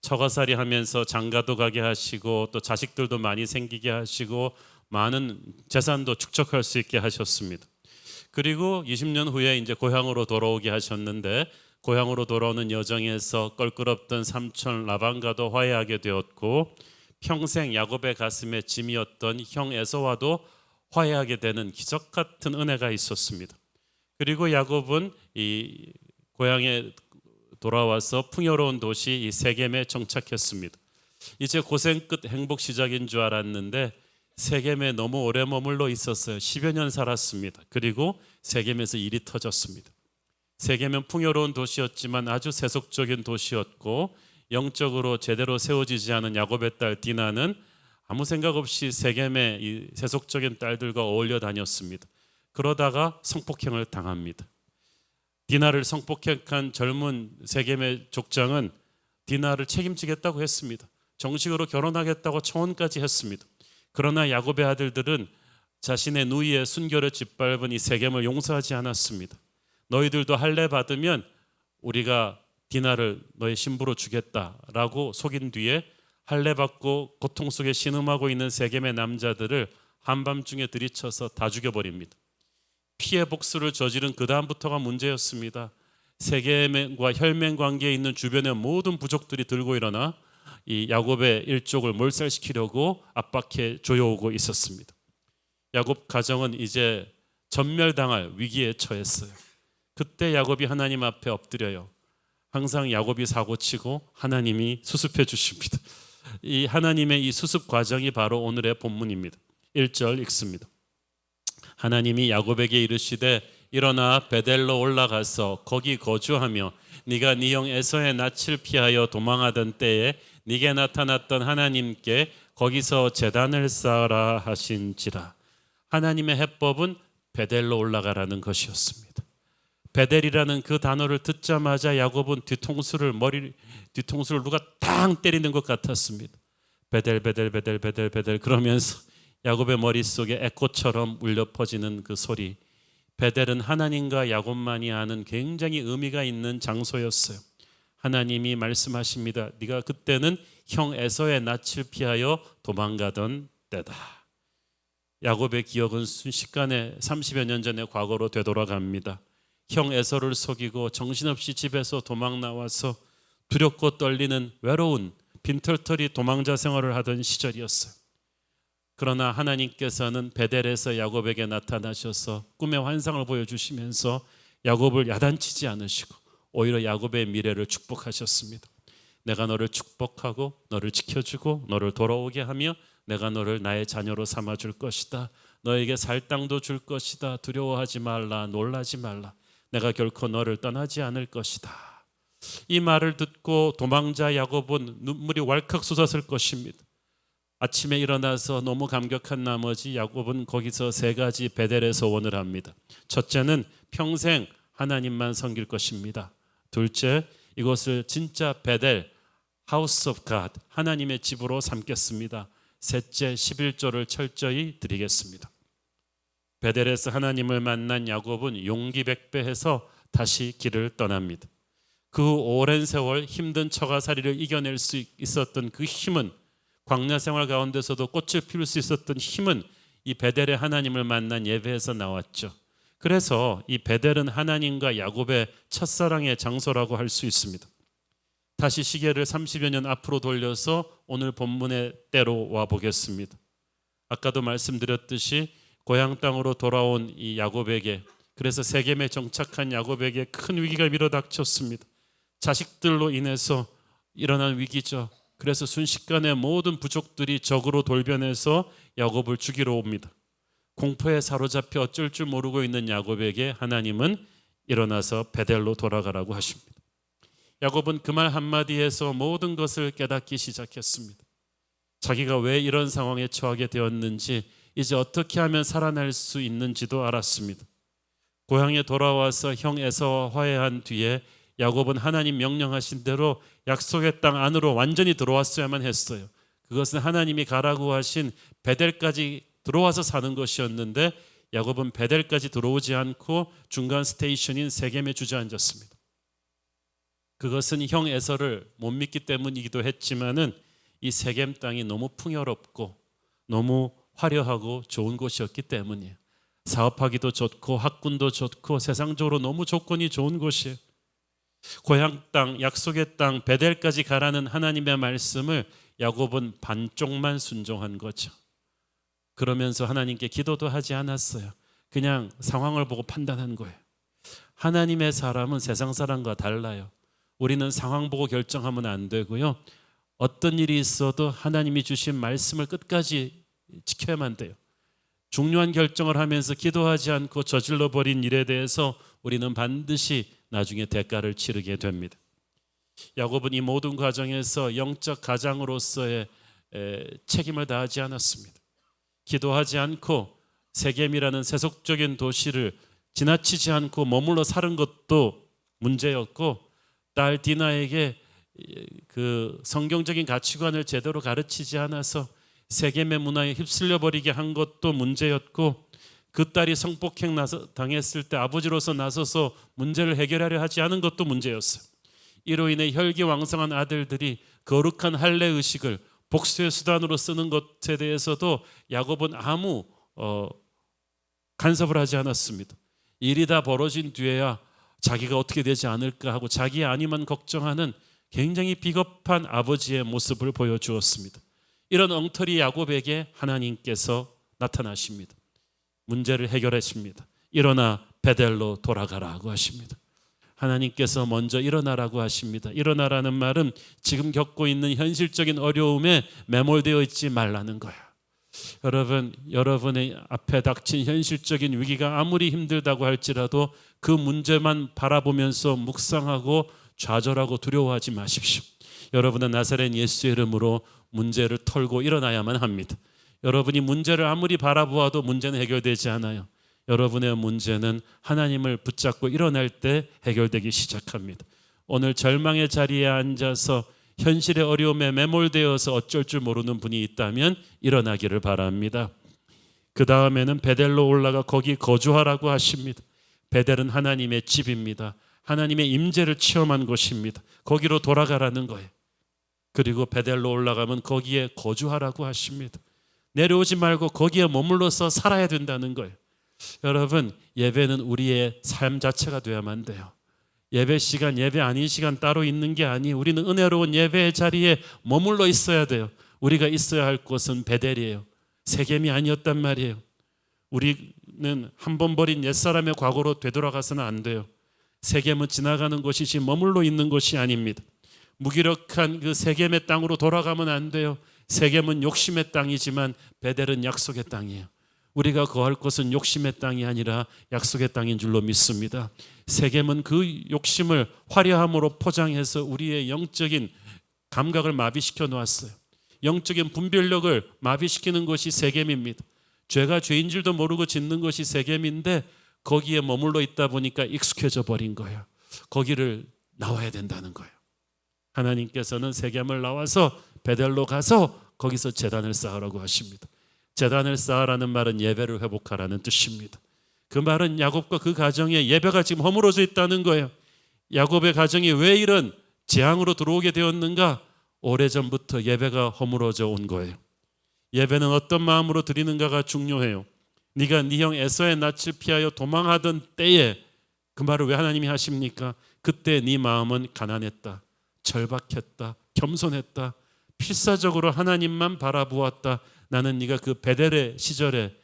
처가살이 하면서 장가도 가게 하시고 또 자식들도 많이 생기게 하시고 많은 재산도 축적할 수 있게 하셨습니다. 그리고 20년 후에 이제 고향으로 돌아오게 하셨는데 고향으로 돌아오는 여정에서 껄끄럽던 삼촌 라반과도 화해하게 되었고 평생 야곱의 가슴에 짐이었던 형 에서와도 화해하게 되는 기적 같은 은혜가 있었습니다. 그리고 야곱은 이 고향에 돌아와서 풍요로운 도시 이 세겜에 정착했습니다. 이제 고생 끝 행복 시작인 줄 알았는데 세겜에 너무 오래 머물러 있었어요. 10여 년 살았습니다. 그리고 세겜에서 일이 터졌습니다. 세겜은 풍요로운 도시였지만 아주 세속적인 도시였고 영적으로 제대로 세워지지 않은 야곱의 딸 디나는 아무 생각 없이 세겜의 이 세속적인 딸들과 어울려 다녔습니다. 그러다가 성폭행을 당합니다. 디나를 성폭행한 젊은 세겜의 족장은 디나를 책임지겠다고 했습니다. 정식으로 결혼하겠다고 청혼까지 했습니다. 그러나 야곱의 아들들은 자신의 누이의 순결을 짓밟은 이 세겜을 용서하지 않았습니다. 너희들도 할례 받으면 우리가 디나를 너의 신부로 주겠다라고 속인 뒤에 할례 받고 고통 속에 신음하고 있는 세겜의 남자들을 한밤중에 들이쳐서 다 죽여버립니다. 피해 복수를 저지른 그 다음부터가 문제였습니다. 세겜과 혈맹 관계에 있는 주변의 모든 부족들이 들고 일어나 이 야곱의 일족을 몰살시키려고 압박해 조여오고 있었습니다. 야곱 가정은 이제 전멸당할 위기에 처했어요. 그때 야곱이 하나님 앞에 엎드려요. 항상 야곱이 사고치고 하나님이 수습해 주십니다. 이 하나님의 이 수습 과정이 바로 오늘의 본문입니다. 1절 읽습니다. 하나님이 야곱에게 이르시되 일어나 베델로 올라가서 거기 거주하며 네가 네 형 에서의 낯을 피하여 도망하던 때에 네게 나타났던 하나님께 거기서 제단을 쌓으라 하신지라. 하나님의 해법은 베델로 올라가라는 것이었습니다. 베델이라는 그 단어를 듣자마자 야곱은 뒤통수를 누가 탕 때리는 것 같았습니다. 베델 베델 베델 베델 베델 그러면서 야곱의 머릿속에 에코처럼 울려 퍼지는 그 소리. 베델은 하나님과 야곱만이 아는 굉장히 의미가 있는 장소였어요. 하나님이 말씀하십니다. 네가 그때는 형 에서의 낯을 피하여 도망가던 때다. 야곱의 기억은 순식간에 30여 년 전의 과거로 되돌아갑니다. 형 에서를 속이고 정신없이 집에서 도망 나와서 두렵고 떨리는 외로운 빈털터리 도망자 생활을 하던 시절이었어요. 그러나 하나님께서는 베델에서 야곱에게 나타나셔서 꿈의 환상을 보여주시면서 야곱을 야단치지 않으시고 오히려 야곱의 미래를 축복하셨습니다. 내가 너를 축복하고 너를 지켜주고 너를 돌아오게 하며 내가 너를 나의 자녀로 삼아줄 것이다. 너에게 살 땅도 줄 것이다. 두려워하지 말라. 놀라지 말라. 내가 결코 너를 떠나지 않을 것이다. 이 말을 듣고 도망자 야곱은 눈물이 왈칵 쏟았을 것입니다. 아침에 일어나서 너무 감격한 나머지 야곱은 거기서 3가지 베델의 소원을 합니다. 첫째는 평생 하나님만 섬길 것입니다. 둘째, 이것을 진짜 베델, 하우스 오브 갓, 하나님의 집으로 삼겠습니다. 셋째, 11조를 철저히 드리겠습니다. 베델에서 하나님을 만난 야곱은 용기 백배해서 다시 길을 떠납니다. 그 오랜 세월 힘든 처가살이를 이겨낼 수 있었던 그 힘은, 광야 생활 가운데서도 꽃을 피울 수 있었던 힘은 이 베델의 하나님을 만난 예배에서 나왔죠. 그래서 이 베델은 하나님과 야곱의 첫사랑의 장소라고 할 수 있습니다. 다시 시계를 30여 년 앞으로 돌려서 오늘 본문의 때로 와 보겠습니다. 아까도 말씀드렸듯이 고향 땅으로 돌아온 이 야곱에게, 그래서 세겜에 정착한 야곱에게 큰 위기가 밀어닥쳤습니다. 자식들로 인해서 일어난 위기죠. 그래서 순식간에 모든 부족들이 적으로 돌변해서 야곱을 죽이러 옵니다. 공포에 사로잡혀 어쩔 줄 모르고 있는 야곱에게 하나님은 일어나서 베델로 돌아가라고 하십니다. 야곱은 그 말 한마디에서 모든 것을 깨닫기 시작했습니다. 자기가 왜 이런 상황에 처하게 되었는지, 이제 어떻게 하면 살아날 수 있는지도 알았습니다. 고향에 돌아와서 형 에서와 화해한 뒤에 야곱은 하나님 명령하신 대로 약속의 땅 안으로 완전히 들어왔어야만 했어요. 그것은 하나님이 가라고 하신 베델까지 들어와서 사는 것이었는데 야곱은 베델까지 들어오지 않고 중간 스테이션인 세겜에 주저앉았습니다. 그것은 형 에서를 못 믿기 때문이기도 했지만은 이 세겜 땅이 너무 풍요롭고 너무 화려하고 좋은 곳이었기 때문이에요. 사업하기도 좋고 학군도 좋고 세상적으로 너무 조건이 좋은 곳이에요. 고향 땅, 약속의 땅 베델까지 가라는 하나님의 말씀을 야곱은 반쪽만 순종한 거죠. 그러면서 하나님께 기도도 하지 않았어요. 그냥 상황을 보고 판단한 거예요. 하나님의 사람은 세상 사람과 달라요. 우리는 상황 보고 결정하면 안 되고요. 어떤 일이 있어도 하나님이 주신 말씀을 끝까지 지켜야만 돼요. 중요한 결정을 하면서 기도하지 않고 저질러 버린 일에 대해서 우리는 반드시 나중에 대가를 치르게 됩니다. 야곱은 이 모든 과정에서 영적 가장으로서의 책임을 다하지 않았습니다. 기도하지 않고 세겜이라는 세속적인 도시를 지나치지 않고 머물러 사는 것도 문제였고, 딸 디나에게 그 성경적인 가치관을 제대로 가르치지 않아서 세겜의 문화에 휩쓸려 버리게 한 것도 문제였고, 그 딸이 성폭행 당했을 때 아버지로서 나서서 문제를 해결하려 하지 않은 것도 문제였어요. 이로 인해 혈기왕성한 아들들이 거룩한 할례 의식을 복수의 수단으로 쓰는 것에 대해서도 야곱은 아무 간섭을 하지 않았습니다. 일이 다 벌어진 뒤에야 자기가 어떻게 되지 않을까 하고 자기의 안위만 걱정하는 굉장히 비겁한 아버지의 모습을 보여주었습니다. 이런 엉터리 야곱에게 하나님께서 나타나십니다. 문제를 해결하십니다. 일어나 베델로 돌아가라고 하십니다. 하나님께서 먼저 일어나라고 하십니다. 일어나라는 말은 지금 겪고 있는 현실적인 어려움에 매몰되어 있지 말라는 거예요. 여러분의 앞에 닥친 현실적인 위기가 아무리 힘들다고 할지라도 그 문제만 바라보면서 묵상하고 좌절하고 두려워하지 마십시오. 여러분은 나사렛 예수의 이름으로 문제를 털고 일어나야만 합니다. 여러분이 문제를 아무리 바라보아도 문제는 해결되지 않아요. 여러분의 문제는 하나님을 붙잡고 일어날 때 해결되기 시작합니다. 오늘 절망의 자리에 앉아서 현실의 어려움에 매몰되어서 어쩔 줄 모르는 분이 있다면 일어나기를 바랍니다. 그 다음에는 베델로 올라가 거기 거주하라고 하십니다. 베델은 하나님의 집입니다. 하나님의 임재를 체험한 곳입니다. 거기로 돌아가라는 거예요. 그리고 베델로 올라가면 거기에 거주하라고 하십니다. 내려오지 말고 거기에 머물러서 살아야 된다는 거예요. 여러분, 예배는 우리의 삶 자체가 되어야만 돼요. 예배 시간, 예배 아닌 시간 따로 있는 게 아니에요. 우리는 은혜로운 예배의 자리에 머물러 있어야 돼요. 우리가 있어야 할 곳은 베델이에요. 세겜이 아니었단 말이에요. 우리는 한 번 버린 옛사람의 과거로 되돌아가서는 안 돼요. 세겜은 지나가는 곳이지 머물러 있는 곳이 아닙니다. 무기력한 그 세겜의 땅으로 돌아가면 안 돼요. 세겜은 욕심의 땅이지만 베델은 약속의 땅이에요. 우리가 거할 곳은 욕심의 땅이 아니라 약속의 땅인 줄로 믿습니다. 세겜은 그 욕심을 화려함으로 포장해서 우리의 영적인 감각을 마비시켜 놓았어요. 영적인 분별력을 마비시키는 것이 세겜입니다. 죄가 죄인 줄도 모르고 짓는 것이 세겜인데 거기에 머물러 있다 보니까 익숙해져 버린 거예요. 거기를 나와야 된다는 거예요. 하나님께서는 세겜을 나와서 베델로 가서 거기서 제단을 쌓으라고 하십니다. 제단을 쌓으라는 말은 예배를 회복하라는 뜻입니다. 그 말은 야곱과 그 가정에 예배가 지금 허물어져 있다는 거예요. 야곱의 가정이 왜 이런 재앙으로 들어오게 되었는가? 오래전부터 예배가 허물어져 온 거예요. 예배는 어떤 마음으로 드리는가가 중요해요. 네가 네 형 에서의 낯을 피하여 도망하던 때에, 그 말을 왜 하나님이 하십니까? 그때 네 마음은 가난했다, 절박했다, 겸손했다, 필사적으로 하나님만 바라보았다. 나는 네가 그 베델의 시절에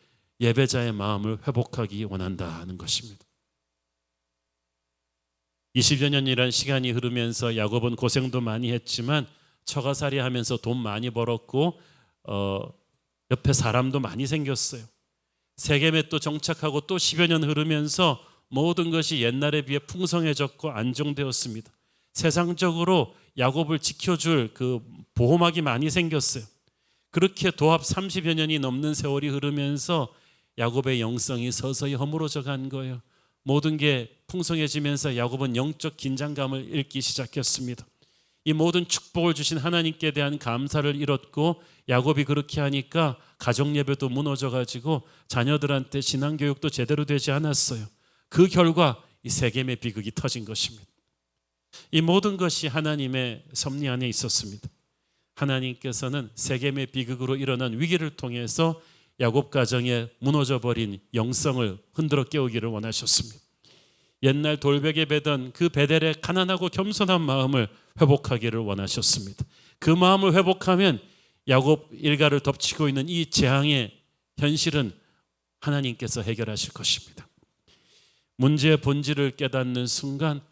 예배자의 마음을 회복하기 원한다 하는 것입니다. 20여 년이란 시간이 흐르면서 야곱은 고생도 많이 했지만 처가살이 하면서 돈 많이 벌었고 옆에 사람도 많이 생겼어요. 세겜에 또 정착하고 또 10여 년 흐르면서 모든 것이 옛날에 비해 풍성해졌고 안정되었습니다. 세상적으로 야곱을 지켜줄 그 보호막이 많이 생겼어요. 그렇게 도합 30여 년이 넘는 세월이 흐르면서 야곱의 영성이 서서히 허물어져 간 거예요. 모든 게 풍성해지면서 야곱은 영적 긴장감을 잃기 시작했습니다. 이 모든 축복을 주신 하나님께 대한 감사를 잃었고, 야곱이 그렇게 하니까 가정 예배도 무너져 가지고 자녀들한테 신앙 교육도 제대로 되지 않았어요. 그 결과 이 세겜의 비극이 터진 것입니다. 이 모든 것이 하나님의 섭리 안에 있었습니다. 하나님께서는 세겜의 비극으로 일어난 위기를 통해서 야곱 가정에 무너져버린 영성을 흔들어 깨우기를 원하셨습니다. 옛날 돌베개 베던 그 베델의 가난하고 겸손한 마음을 회복하기를 원하셨습니다. 그 마음을 회복하면 야곱 일가를 덮치고 있는 이 재앙의 현실은 하나님께서 해결하실 것입니다. 문제의 본질을 깨닫는 순간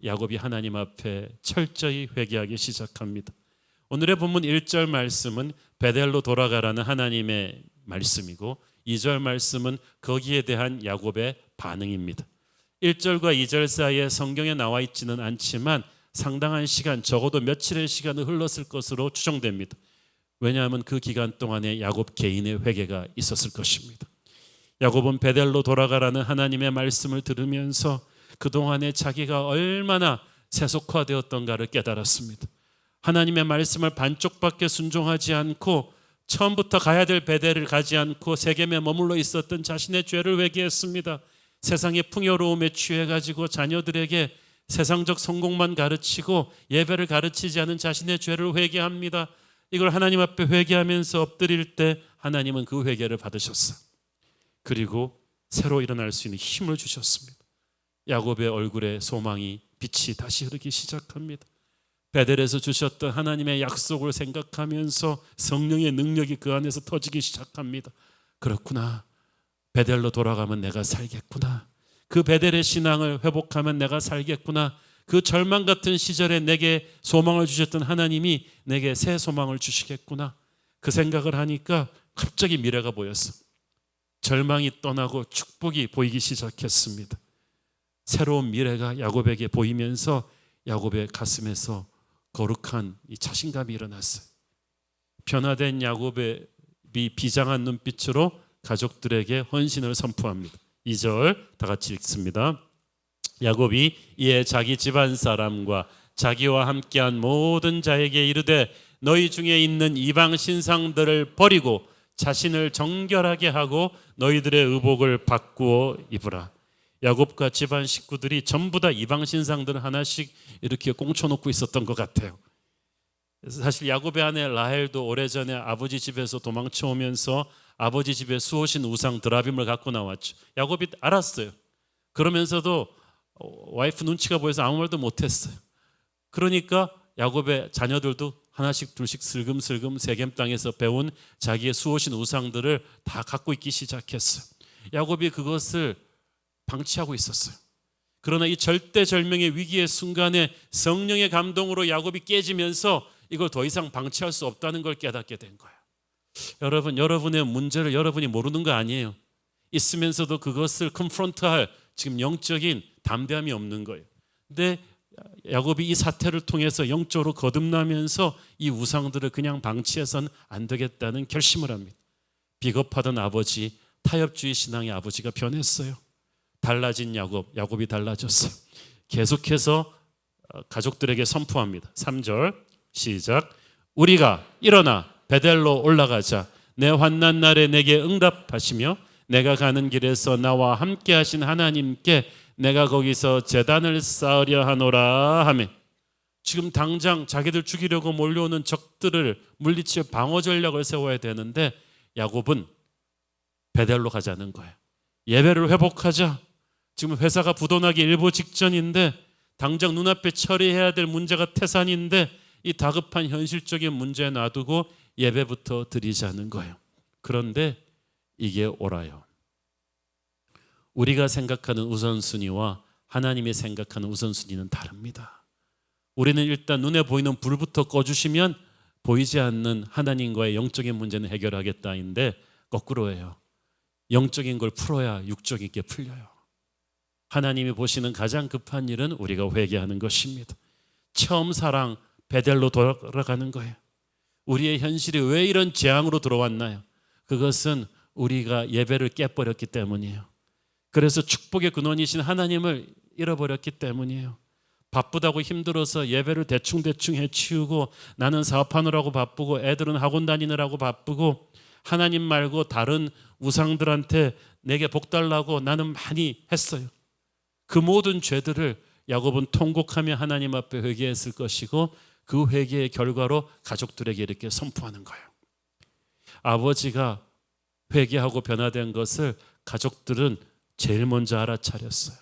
야곱이 하나님 앞에 철저히 회개하기 시작합니다. 오늘의 본문 1절 말씀은 베델로 돌아가라는 하나님의 말씀이고, 2절 말씀은 거기에 대한 야곱의 반응입니다. 1절과 2절 사이에 성경에 나와 있지는 않지만 상당한 시간, 적어도 며칠의 시간이 흘렀을 것으로 추정됩니다. 왜냐하면 그 기간 동안에 야곱 개인의 회개가 있었을 것입니다. 야곱은 베델로 돌아가라는 하나님의 말씀을 들으면서 그동안에 자기가 얼마나 세속화되었던가를 깨달았습니다. 하나님의 말씀을 반쪽밖에 순종하지 않고 처음부터 가야 될 베델을 가지 않고 세겜에 머물러 있었던 자신의 죄를 회개했습니다. 세상의 풍요로움에 취해가지고 자녀들에게 세상적 성공만 가르치고 예배를 가르치지 않은 자신의 죄를 회개합니다. 이걸 하나님 앞에 회개하면서 엎드릴 때 하나님은 그 회개를 받으셨어요. 그리고 새로 일어날 수 있는 힘을 주셨습니다. 야곱의 얼굴에 소망이, 빛이 다시 흐르기 시작합니다. 베델에서 주셨던 하나님의 약속을 생각하면서 성령의 능력이 그 안에서 터지기 시작합니다. 그렇구나, 베델로 돌아가면 내가 살겠구나. 그 베델의 신앙을 회복하면 내가 살겠구나. 그 절망 같은 시절에 내게 소망을 주셨던 하나님이 내게 새 소망을 주시겠구나. 그 생각을 하니까 갑자기 미래가 보였어. 절망이 떠나고 축복이 보이기 시작했습니다. 새로운 미래가 야곱에게 보이면서 야곱의 가슴에서 거룩한 이 자신감이 일어났어요. 변화된 야곱의 비장한 눈빛으로 가족들에게 헌신을 선포합니다. 2절 다 같이 읽습니다. 야곱이 이에 자기 집안 사람과 자기와 함께한 모든 자에게 이르되 너희 중에 있는 이방 신상들을 버리고 자신을 정결하게 하고 너희들의 의복을 바꾸어 입으라. 야곱과 집안 식구들이 전부 다 이방 신상들을 하나씩 이렇게 꽁쳐놓고 있었던 것 같아요. 사실 야곱의 아내 라헬도 오래전에 아버지 집에서 도망쳐 오면서 아버지 집에 수호신 우상 드라빔을 갖고 나왔죠. 야곱이 알았어요. 그러면서도 와이프 눈치가 보여서 아무 말도 못했어요. 그러니까 야곱의 자녀들도 하나씩 둘씩 슬금슬금 세겜 땅에서 배운 자기의 수호신 우상들을 다 갖고 있기 시작했어요. 야곱이 그것을 방치하고 있었어요. 그러나 이 절대절명의 위기의 순간에 성령의 감동으로 야곱이 깨지면서 이걸 더 이상 방치할 수 없다는 걸 깨닫게 된 거예요. 여러분, 여러분의 문제를 여러분이 모르는 거 아니에요. 있으면서도 그것을 컨프런트할 지금 영적인 담대함이 없는 거예요. 근데 야곱이 이 사태를 통해서 영적으로 거듭나면서 이 우상들을 그냥 방치해서는 안 되겠다는 결심을 합니다. 비겁하던 아버지, 타협주의 신앙의 아버지가 변했어요. 달라진 야곱이 달라졌어요. 계속해서 가족들에게 선포합니다. 3절 시작. 우리가 일어나 베델로 올라가자. 내 환난 날에 내게 응답하시며 내가 가는 길에서 나와 함께 하신 하나님께 내가 거기서 제단을 쌓으려 하노라 하며, 지금 당장 자기들 죽이려고 몰려오는 적들을 물리칠 방어 전략을 세워야 되는데 야곱은 베델로 가자는 거예요. 예배를 회복하자. 지금 회사가 부도나기 일보 직전인데 당장 눈앞에 처리해야 될 문제가 태산인데 이 다급한 현실적인 문제 놔두고 예배부터 드리자는 거예요. 그런데 이게 옳아요. 우리가 생각하는 우선순위와 하나님이 생각하는 우선순위는 다릅니다. 우리는 일단 눈에 보이는 불부터 꺼주시면 보이지 않는 하나님과의 영적인 문제는 해결하겠다인데 거꾸로예요. 영적인 걸 풀어야 육적인 게 풀려요. 하나님이 보시는 가장 급한 일은 우리가 회개하는 것입니다. 처음 사랑 베델로 돌아가는 거예요. 우리의 현실이 왜 이런 재앙으로 들어왔나요? 그것은 우리가 예배를 깨버렸기 때문이에요. 그래서 축복의 근원이신 하나님을 잃어버렸기 때문이에요. 바쁘다고 힘들어서 예배를 대충대충 해치우고 나는 사업하느라고 바쁘고 애들은 학원 다니느라고 바쁘고 하나님 말고 다른 우상들한테 내게 복 달라고 나는 많이 했어요. 그 모든 죄들을 야곱은 통곡하며 하나님 앞에 회개했을 것이고 그 회개의 결과로 가족들에게 이렇게 선포하는 거예요. 아버지가 회개하고 변화된 것을 가족들은 제일 먼저 알아차렸어요.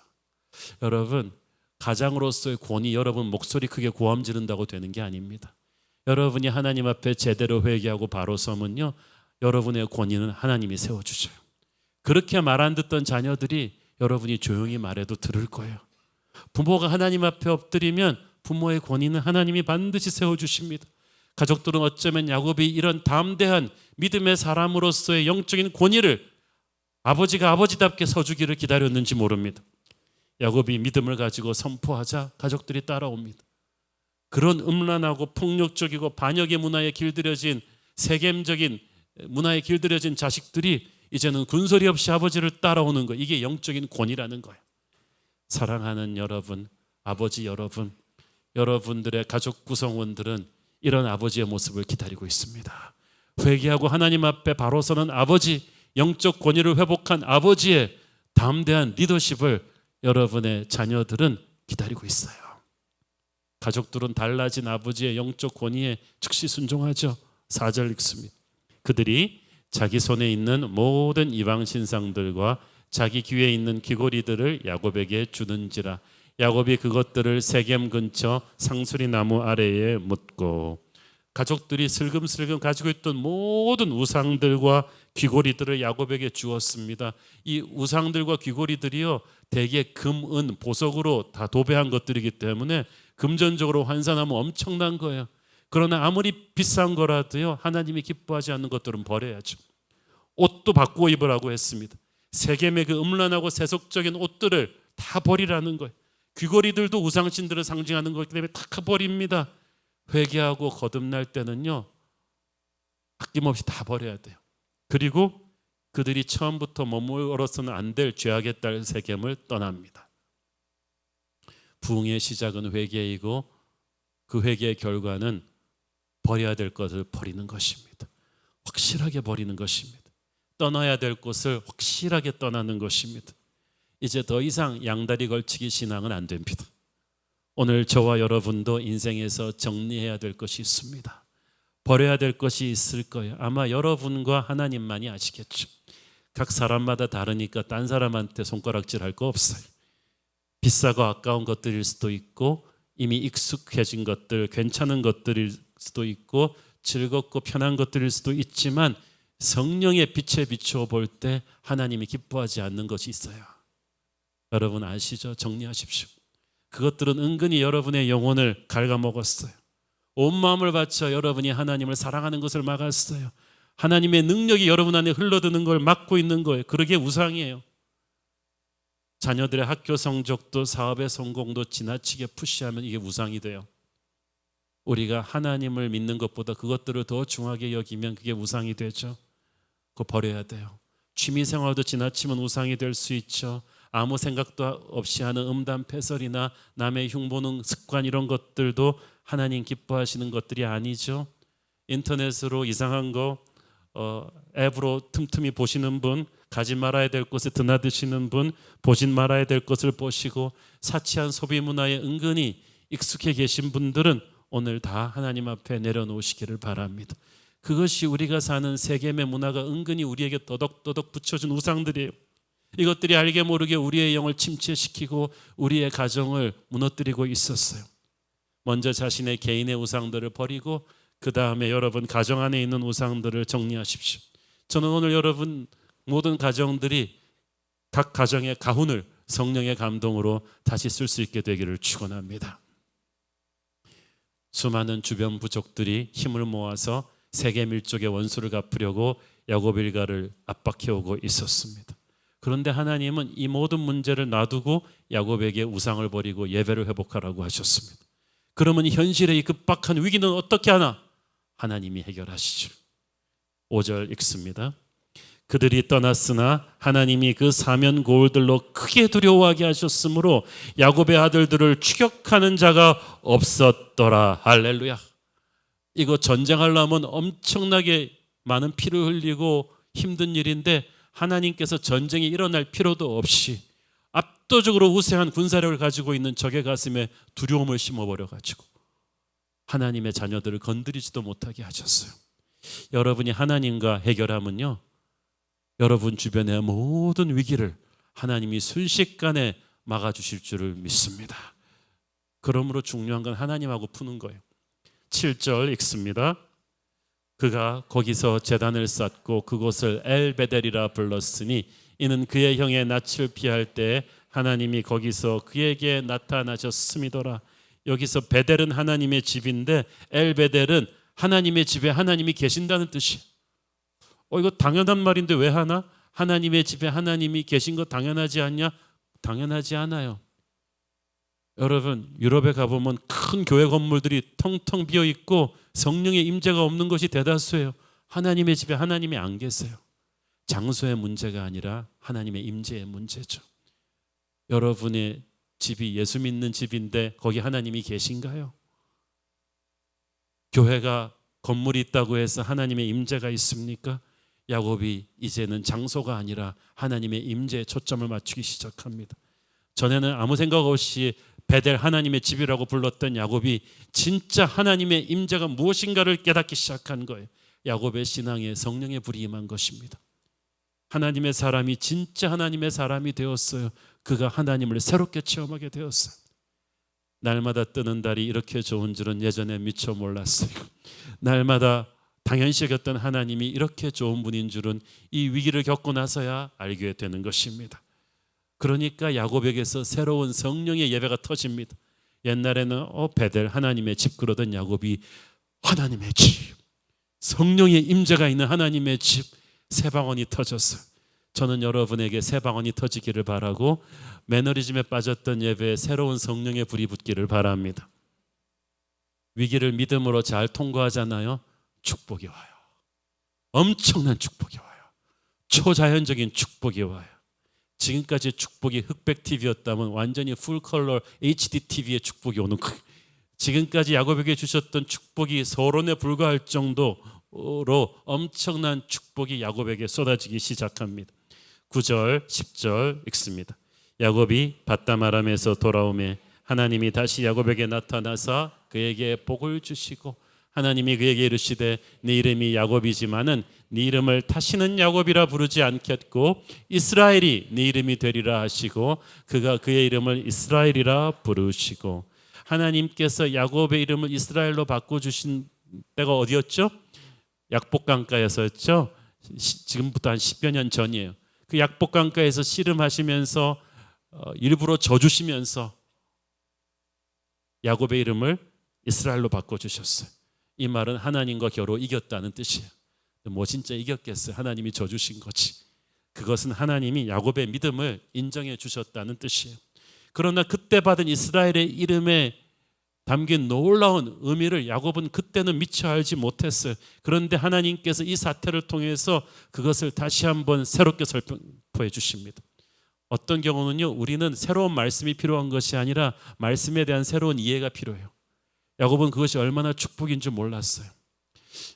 여러분, 가장으로서의 권위, 여러분 목소리 크게 고함 지른다고 되는 게 아닙니다. 여러분이 하나님 앞에 제대로 회개하고 바로 서면요, 여러분의 권위는 하나님이 세워주셔요. 그렇게 말 안 듣던 자녀들이 여러분이 조용히 말해도 들을 거예요. 부모가 하나님 앞에 엎드리면 부모의 권위는 하나님이 반드시 세워주십니다. 가족들은 어쩌면 야곱이 이런 담대한 믿음의 사람으로서의 영적인 권위를 아버지가 아버지답게 서주기를 기다렸는지 모릅니다. 야곱이 믿음을 가지고 선포하자 가족들이 따라옵니다. 그런 음란하고 폭력적이고 반역의 문화에 길들여진 세겜적인 문화에 길들여진 자식들이 이제는 군소리 없이 아버지를 따라오는 거, 이게 영적인 권위라는 거예요. 사랑하는 여러분, 아버지 여러분, 여러분들의 가족 구성원들은 이런 아버지의 모습을 기다리고 있습니다. 회개하고 하나님 앞에 바로 서는 아버지, 영적 권위를 회복한 아버지의 담대한 리더십을 여러분의 자녀들은 기다리고 있어요. 가족들은 달라진 아버지의 영적 권위에 즉시 순종하죠. 4절 읽습니다. 그들이 자기 손에 있는 모든 이방 신상들과 자기 귀에 있는 귀고리들을 야곱에게 주는지라. 야곱이 그것들을 세겜 근처 상수리 나무 아래에 묻고, 가족들이 슬금슬금 가지고 있던 모든 우상들과 귀고리들을 야곱에게 주었습니다. 이 우상들과 귀고리들이요, 대개 금, 은, 보석으로 다 도배한 것들이기 때문에 금전적으로 환산하면 엄청난 거예요. 그러나 아무리 비싼 거라도요, 하나님이 기뻐하지 않는 것들은 버려야죠. 옷도 바꾸어 입으라고 했습니다. 세겜의 그 음란하고 세속적인 옷들을 다 버리라는 거예요. 귀고리들도 우상신들을 상징하는 거기 때문에 다 버립니다. 회개하고 거듭날 때는요, 아낌없이 다 버려야 돼요. 그리고 그들이 처음부터 머물러서는 안 될 죄악의 딸 세겜을 떠납니다. 부흥의 시작은 회개이고 그 회개의 결과는 버려야 될 것을 버리는 것입니다. 확실하게 버리는 것입니다. 떠나야 될 곳을 확실하게 떠나는 것입니다. 이제 더 이상 양다리 걸치기 신앙은 안 됩니다. 오늘 저와 여러분도 인생에서 정리해야 될 것이 있습니다. 버려야 될 것이 있을 거예요. 아마 여러분과 하나님만이 아시겠죠. 각 사람마다 다르니까 딴 사람한테 손가락질 할 거 없어요. 비싸고 아까운 것들일 수도 있고 이미 익숙해진 것들, 괜찮은 것들일 수도 있고 즐겁고 편한 것들일 수도 있지만 성령의 빛에 비추어 볼 때 하나님이 기뻐하지 않는 것이 있어요. 여러분 아시죠? 정리하십시오. 그것들은 은근히 여러분의 영혼을 갉아먹었어요. 온 마음을 바쳐 여러분이 하나님을 사랑하는 것을 막았어요. 하나님의 능력이 여러분 안에 흘러드는 걸 막고 있는 거예요. 그러게 우상이에요. 자녀들의 학교 성적도 사업의 성공도 지나치게 푸시하면 이게 우상이 돼요. 우리가 하나님을 믿는 것보다 그것들을 더 중하게 여기면 그게 우상이 되죠. 그거 버려야 돼요. 취미생활도 지나치면 우상이 될 수 있죠. 아무 생각도 없이 하는 음담패설이나 남의 흉보는 습관 이런 것들도 하나님 기뻐하시는 것들이 아니죠. 인터넷으로 이상한 거 앱으로 틈틈이 보시는 분, 가지 말아야 될 곳에 드나드시는 분, 보진 말아야 될 것을 보시고 사치한 소비 문화에 은근히 익숙해 계신 분들은 오늘 다 하나님 앞에 내려놓으시기를 바랍니다. 그것이 우리가 사는 세겜의 문화가 은근히 우리에게 더덕더덕 붙여준 우상들이에요. 이것들이 알게 모르게 우리의 영을 침체시키고 우리의 가정을 무너뜨리고 있었어요. 먼저 자신의 개인의 우상들을 버리고 그 다음에 여러분 가정 안에 있는 우상들을 정리하십시오. 저는 오늘 여러분 모든 가정들이 각 가정의 가훈을 성령의 감동으로 다시 쓸 수 있게 되기를 축원합니다. 수많은 주변 부족들이 힘을 모아서 세겜 일족의 원수를 갚으려고 야곱 일가를 압박해오고 있었습니다. 그런데 하나님은 이 모든 문제를 놔두고 야곱에게 우상을 버리고 예배를 회복하라고 하셨습니다. 그러면 현실의 이 급박한 위기는 어떻게 하나? 하나님이 해결하시죠. 5절 읽습니다. 그들이 떠났으나 하나님이 그 사면 고울들로 크게 두려워하게 하셨으므로 야곱의 아들들을 추격하는 자가 없었더라. 할렐루야. 이거 전쟁하려면 엄청나게 많은 피를 흘리고 힘든 일인데 하나님께서 전쟁이 일어날 필요도 없이 압도적으로 우세한 군사력을 가지고 있는 적의 가슴에 두려움을 심어버려가지고 하나님의 자녀들을 건드리지도 못하게 하셨어요. 여러분이 하나님과 해결하면요, 여러분 주변의 모든 위기를 하나님이 순식간에 막아주실 줄을 믿습니다. 그러므로 중요한 건 하나님하고 푸는 거예요. 7절 읽습니다. 그가 거기서 제단을 쌓고 그곳을 엘베델이라 불렀으니 이는 그의 형의 낯을 피할 때 하나님이 거기서 그에게 나타나셨음이더라. 여기서 베델은 하나님의 집인데 엘베델은 하나님의 집에 하나님이 계신다는 뜻이에요. 이거 당연한 말인데 왜 하나? 하나님의 집에 하나님이 계신 거 당연하지 않냐? 당연하지 않아요. 여러분 유럽에 가보면 큰 교회 건물들이 텅텅 비어있고 성령의 임재가 없는 것이 대다수예요. 하나님의 집에 하나님이 안 계세요. 장소의 문제가 아니라 하나님의 임재의 문제죠. 여러분의 집이 예수 믿는 집인데 거기 하나님이 계신가요? 교회가 건물이 있다고 해서 하나님의 임재가 있습니까? 야곱이 이제는 장소가 아니라 하나님의 임재에 초점을 맞추기 시작합니다. 전에는 아무 생각 없이 베델 하나님의 집이라고 불렀던 야곱이 진짜 하나님의 임재가 무엇인가를 깨닫기 시작한 거예요. 야곱의 신앙에 성령의 불이 임한 것입니다. 하나님의 사람이 진짜 하나님의 사람이 되었어요. 그가 하나님을 새롭게 체험하게 되었어요. 날마다 뜨는 달이 이렇게 좋은 줄은 예전에 미처 몰랐어요. 날마다 당연시 여겼던 하나님이 이렇게 좋은 분인 줄은 이 위기를 겪고 나서야 알게 되는 것입니다. 그러니까 야곱에게서 새로운 성령의 예배가 터집니다. 옛날에는 베델 하나님의 집 그러던 야곱이 하나님의 집, 성령의 임재가 있는 하나님의 집, 새 방언이 터졌어요. 저는 여러분에게 새 방언이 터지기를 바라고 매너리즘에 빠졌던 예배에 새로운 성령의 불이 붙기를 바랍니다. 위기를 믿음으로 잘 통과하잖아요. 축복이 와요. 엄청난 축복이 와요. 초자연적인 축복이 와요. 지금까지 축복이 흑백 TV였다면 완전히 풀컬러 HD TV의 축복이 오는 거예요. 지금까지 야곱에게 주셨던 축복이 서론에 불과할 정도 엄청난 축복이 야곱에게 쏟아지기 시작합니다. 9절, 10절 읽습니다. 야곱이 밧다마람에서 돌아오매 하나님이 다시 야곱에게 나타나사 그에게 복을 주시고 하나님이 그에게 이르시되 네 이름이 야곱이지만은 네 이름을 다시는 야곱이라 부르지 않겠고 이스라엘이 네 이름이 되리라 하시고 그가 그의 이름을 이스라엘이라 부르시고 하나님께서 야곱의 이름을 이스라엘로 바꿔주신 때가 어디였죠? 약복강가에서였죠. 지금부터 한 10여 년 전이에요. 그 약복강가에서 씨름하시면서 일부러 져주시면서 야곱의 이름을 이스라엘로 바꿔주셨어요. 이 말은 하나님과 겨루 이겼다는 뜻이에요. 뭐 진짜 이겼겠어요? 하나님이 져주신 거지. 그것은 하나님이 야곱의 믿음을 인정해 주셨다는 뜻이에요. 그러나 그때 받은 이스라엘의 이름에 담긴 놀라운 의미를 야곱은 그때는 미처 알지 못했어요. 그런데 하나님께서 이 사태를 통해서 그것을 다시 한번 새롭게 설명해 주십니다. 어떤 경우는요, 우리는 새로운 말씀이 필요한 것이 아니라 말씀에 대한 새로운 이해가 필요해요. 야곱은 그것이 얼마나 축복인 줄 몰랐어요.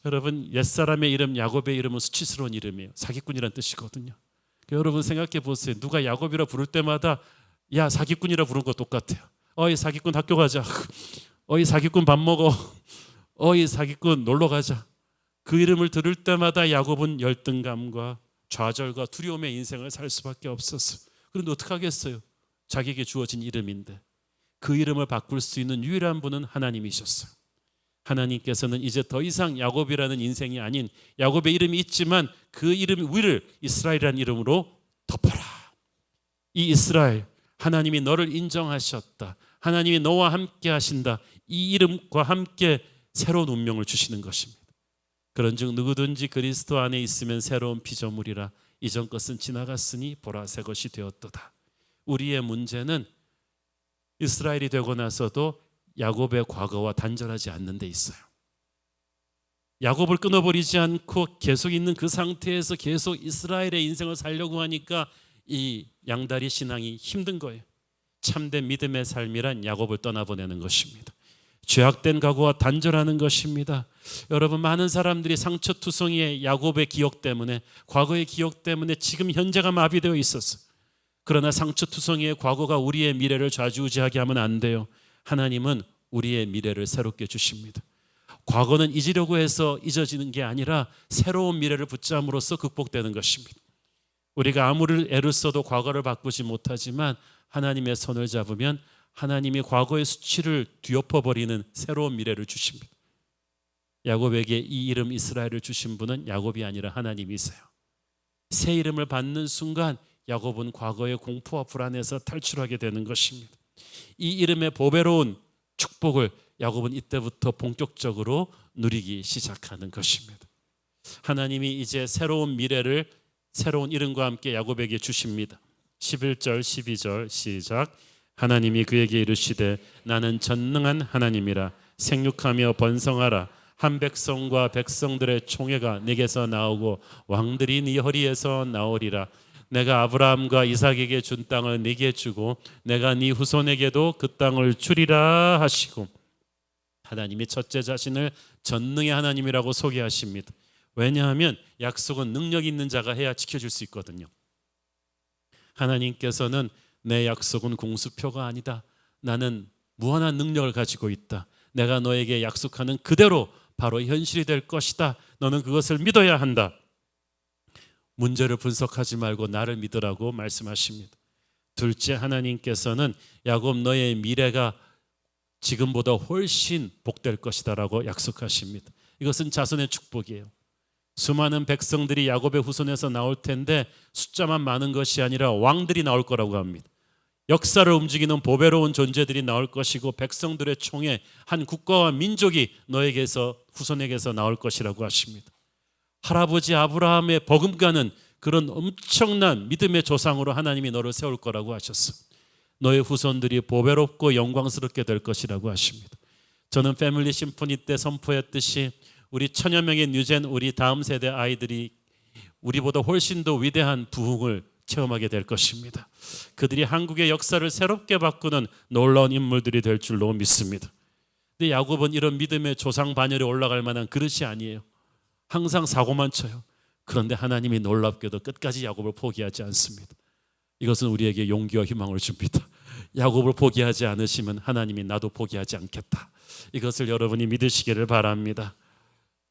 여러분, 옛사람의 이름 야곱의 이름은 수치스러운 이름이에요. 사기꾼이란 뜻이거든요. 여러분 생각해 보세요. 누가 야곱이라 부를 때마다 야 사기꾼이라 부르는 거 똑같아요. 어이 사기꾼 학교 가자. 어이 사기꾼 밥 먹어. 어이 사기꾼 놀러 가자. 그 이름을 들을 때마다 야곱은 열등감과 좌절과 두려움의 인생을 살 수밖에 없었어요. 그런데 어떡하겠어요? 자기에게 주어진 이름인데 그 이름을 바꿀 수 있는 유일한 분은 하나님이셨어요. 하나님께서는 이제 더 이상 야곱이라는 인생이 아닌 야곱의 이름이 있지만 그 이름 위를 이스라엘이라는 이름으로 덮어라. 이 이스라엘, 하나님이 너를 인정하셨다. 하나님이 너와 함께 하신다. 이 이름과 함께 새로운 운명을 주시는 것입니다. 그런즉 누구든지 그리스도 안에 있으면 새로운 피조물이라. 이전 것은 지나갔으니 보라 새 것이 되었도다. 우리의 문제는 이스라엘이 되고 나서도 야곱의 과거와 단절하지 않는 데 있어요. 야곱을 끊어버리지 않고 계속 있는 그 상태에서 계속 이스라엘의 인생을 살려고 하니까 이 양다리 신앙이 힘든 거예요. 참된 믿음의 삶이란 야곱을 떠나보내는 것입니다. 죄악된 과거와 단절하는 것입니다. 여러분, 많은 사람들이 상처투성이의 야곱의 기억 때문에, 과거의 기억 때문에 지금 현재가 마비되어 있었어요. 그러나 상처투성이의 과거가 우리의 미래를 좌지우지하게 하면 안 돼요. 하나님은 우리의 미래를 새롭게 주십니다. 과거는 잊으려고 해서 잊어지는 게 아니라 새로운 미래를 붙잡음으로써 극복되는 것입니다. 우리가 아무리 애를 써도 과거를 바꾸지 못하지만 하나님의 손을 잡으면 하나님이 과거의 수치를 뒤엎어버리는 새로운 미래를 주십니다. 야곱에게 이 이름 이스라엘을 주신 분은 야곱이 아니라 하나님이세요. 새 이름을 받는 순간 야곱은 과거의 공포와 불안에서 탈출하게 되는 것입니다. 이 이름의 보배로운 축복을 야곱은 이때부터 본격적으로 누리기 시작하는 것입니다. 하나님이 이제 새로운 미래를 새로운 이름과 함께 야곱에게 주십니다. 11절 12절 시작. 하나님이 그에게 이르시되 나는 전능한 하나님이라. 생육하며 번성하라. 한 백성과 백성들의 총회가 네게서 나오고 왕들이 네 허리에서 나오리라. 내가 아브라함과 이삭에게 준 땅을 네게 주고 내가 네 후손에게도 그 땅을 주리라 하시고, 하나님이 첫째 자신을 전능의 하나님이라고 소개하십니다. 왜냐하면 약속은 능력 있는 자가 해야 지켜줄 수 있거든요. 하나님께서는 내 약속은 공수표가 아니다. 나는 무한한 능력을 가지고 있다. 내가 너에게 약속하는 그대로 바로 현실이 될 것이다. 너는 그것을 믿어야 한다. 문제를 분석하지 말고 나를 믿으라고 말씀하십니다. 둘째, 하나님께서는 야곱 너의 미래가 지금보다 훨씬 복될 것이다 라고 약속하십니다. 이것은 자손의 축복이에요. 수많은 백성들이 야곱의 후손에서 나올 텐데 숫자만 많은 것이 아니라 왕들이 나올 거라고 합니다. 역사를 움직이는 보배로운 존재들이 나올 것이고 백성들의 총회, 한 국가와 민족이 너에게서 후손에게서 나올 것이라고 하십니다. 할아버지 아브라함의 버금가는 그런 엄청난 믿음의 조상으로 하나님이 너를 세울 거라고 하셨어. 너의 후손들이 보배롭고 영광스럽게 될 것이라고 하십니다. 저는 패밀리 심포니 때 선포했듯이 우리 천여 명의 뉴젠, 우리 다음 세대 아이들이 우리보다 훨씬 더 위대한 부흥을 체험하게 될 것입니다. 그들이 한국의 역사를 새롭게 바꾸는 놀라운 인물들이 될 줄로 믿습니다. 근데 야곱은 이런 믿음의 조상 반열에 올라갈 만한 그릇이 아니에요. 항상 사고만 쳐요. 그런데 하나님이 놀랍게도 끝까지 야곱을 포기하지 않습니다. 이것은 우리에게 용기와 희망을 줍니다. 야곱을 포기하지 않으시면 하나님이 나도 포기하지 않겠다. 이것을 여러분이 믿으시기를 바랍니다.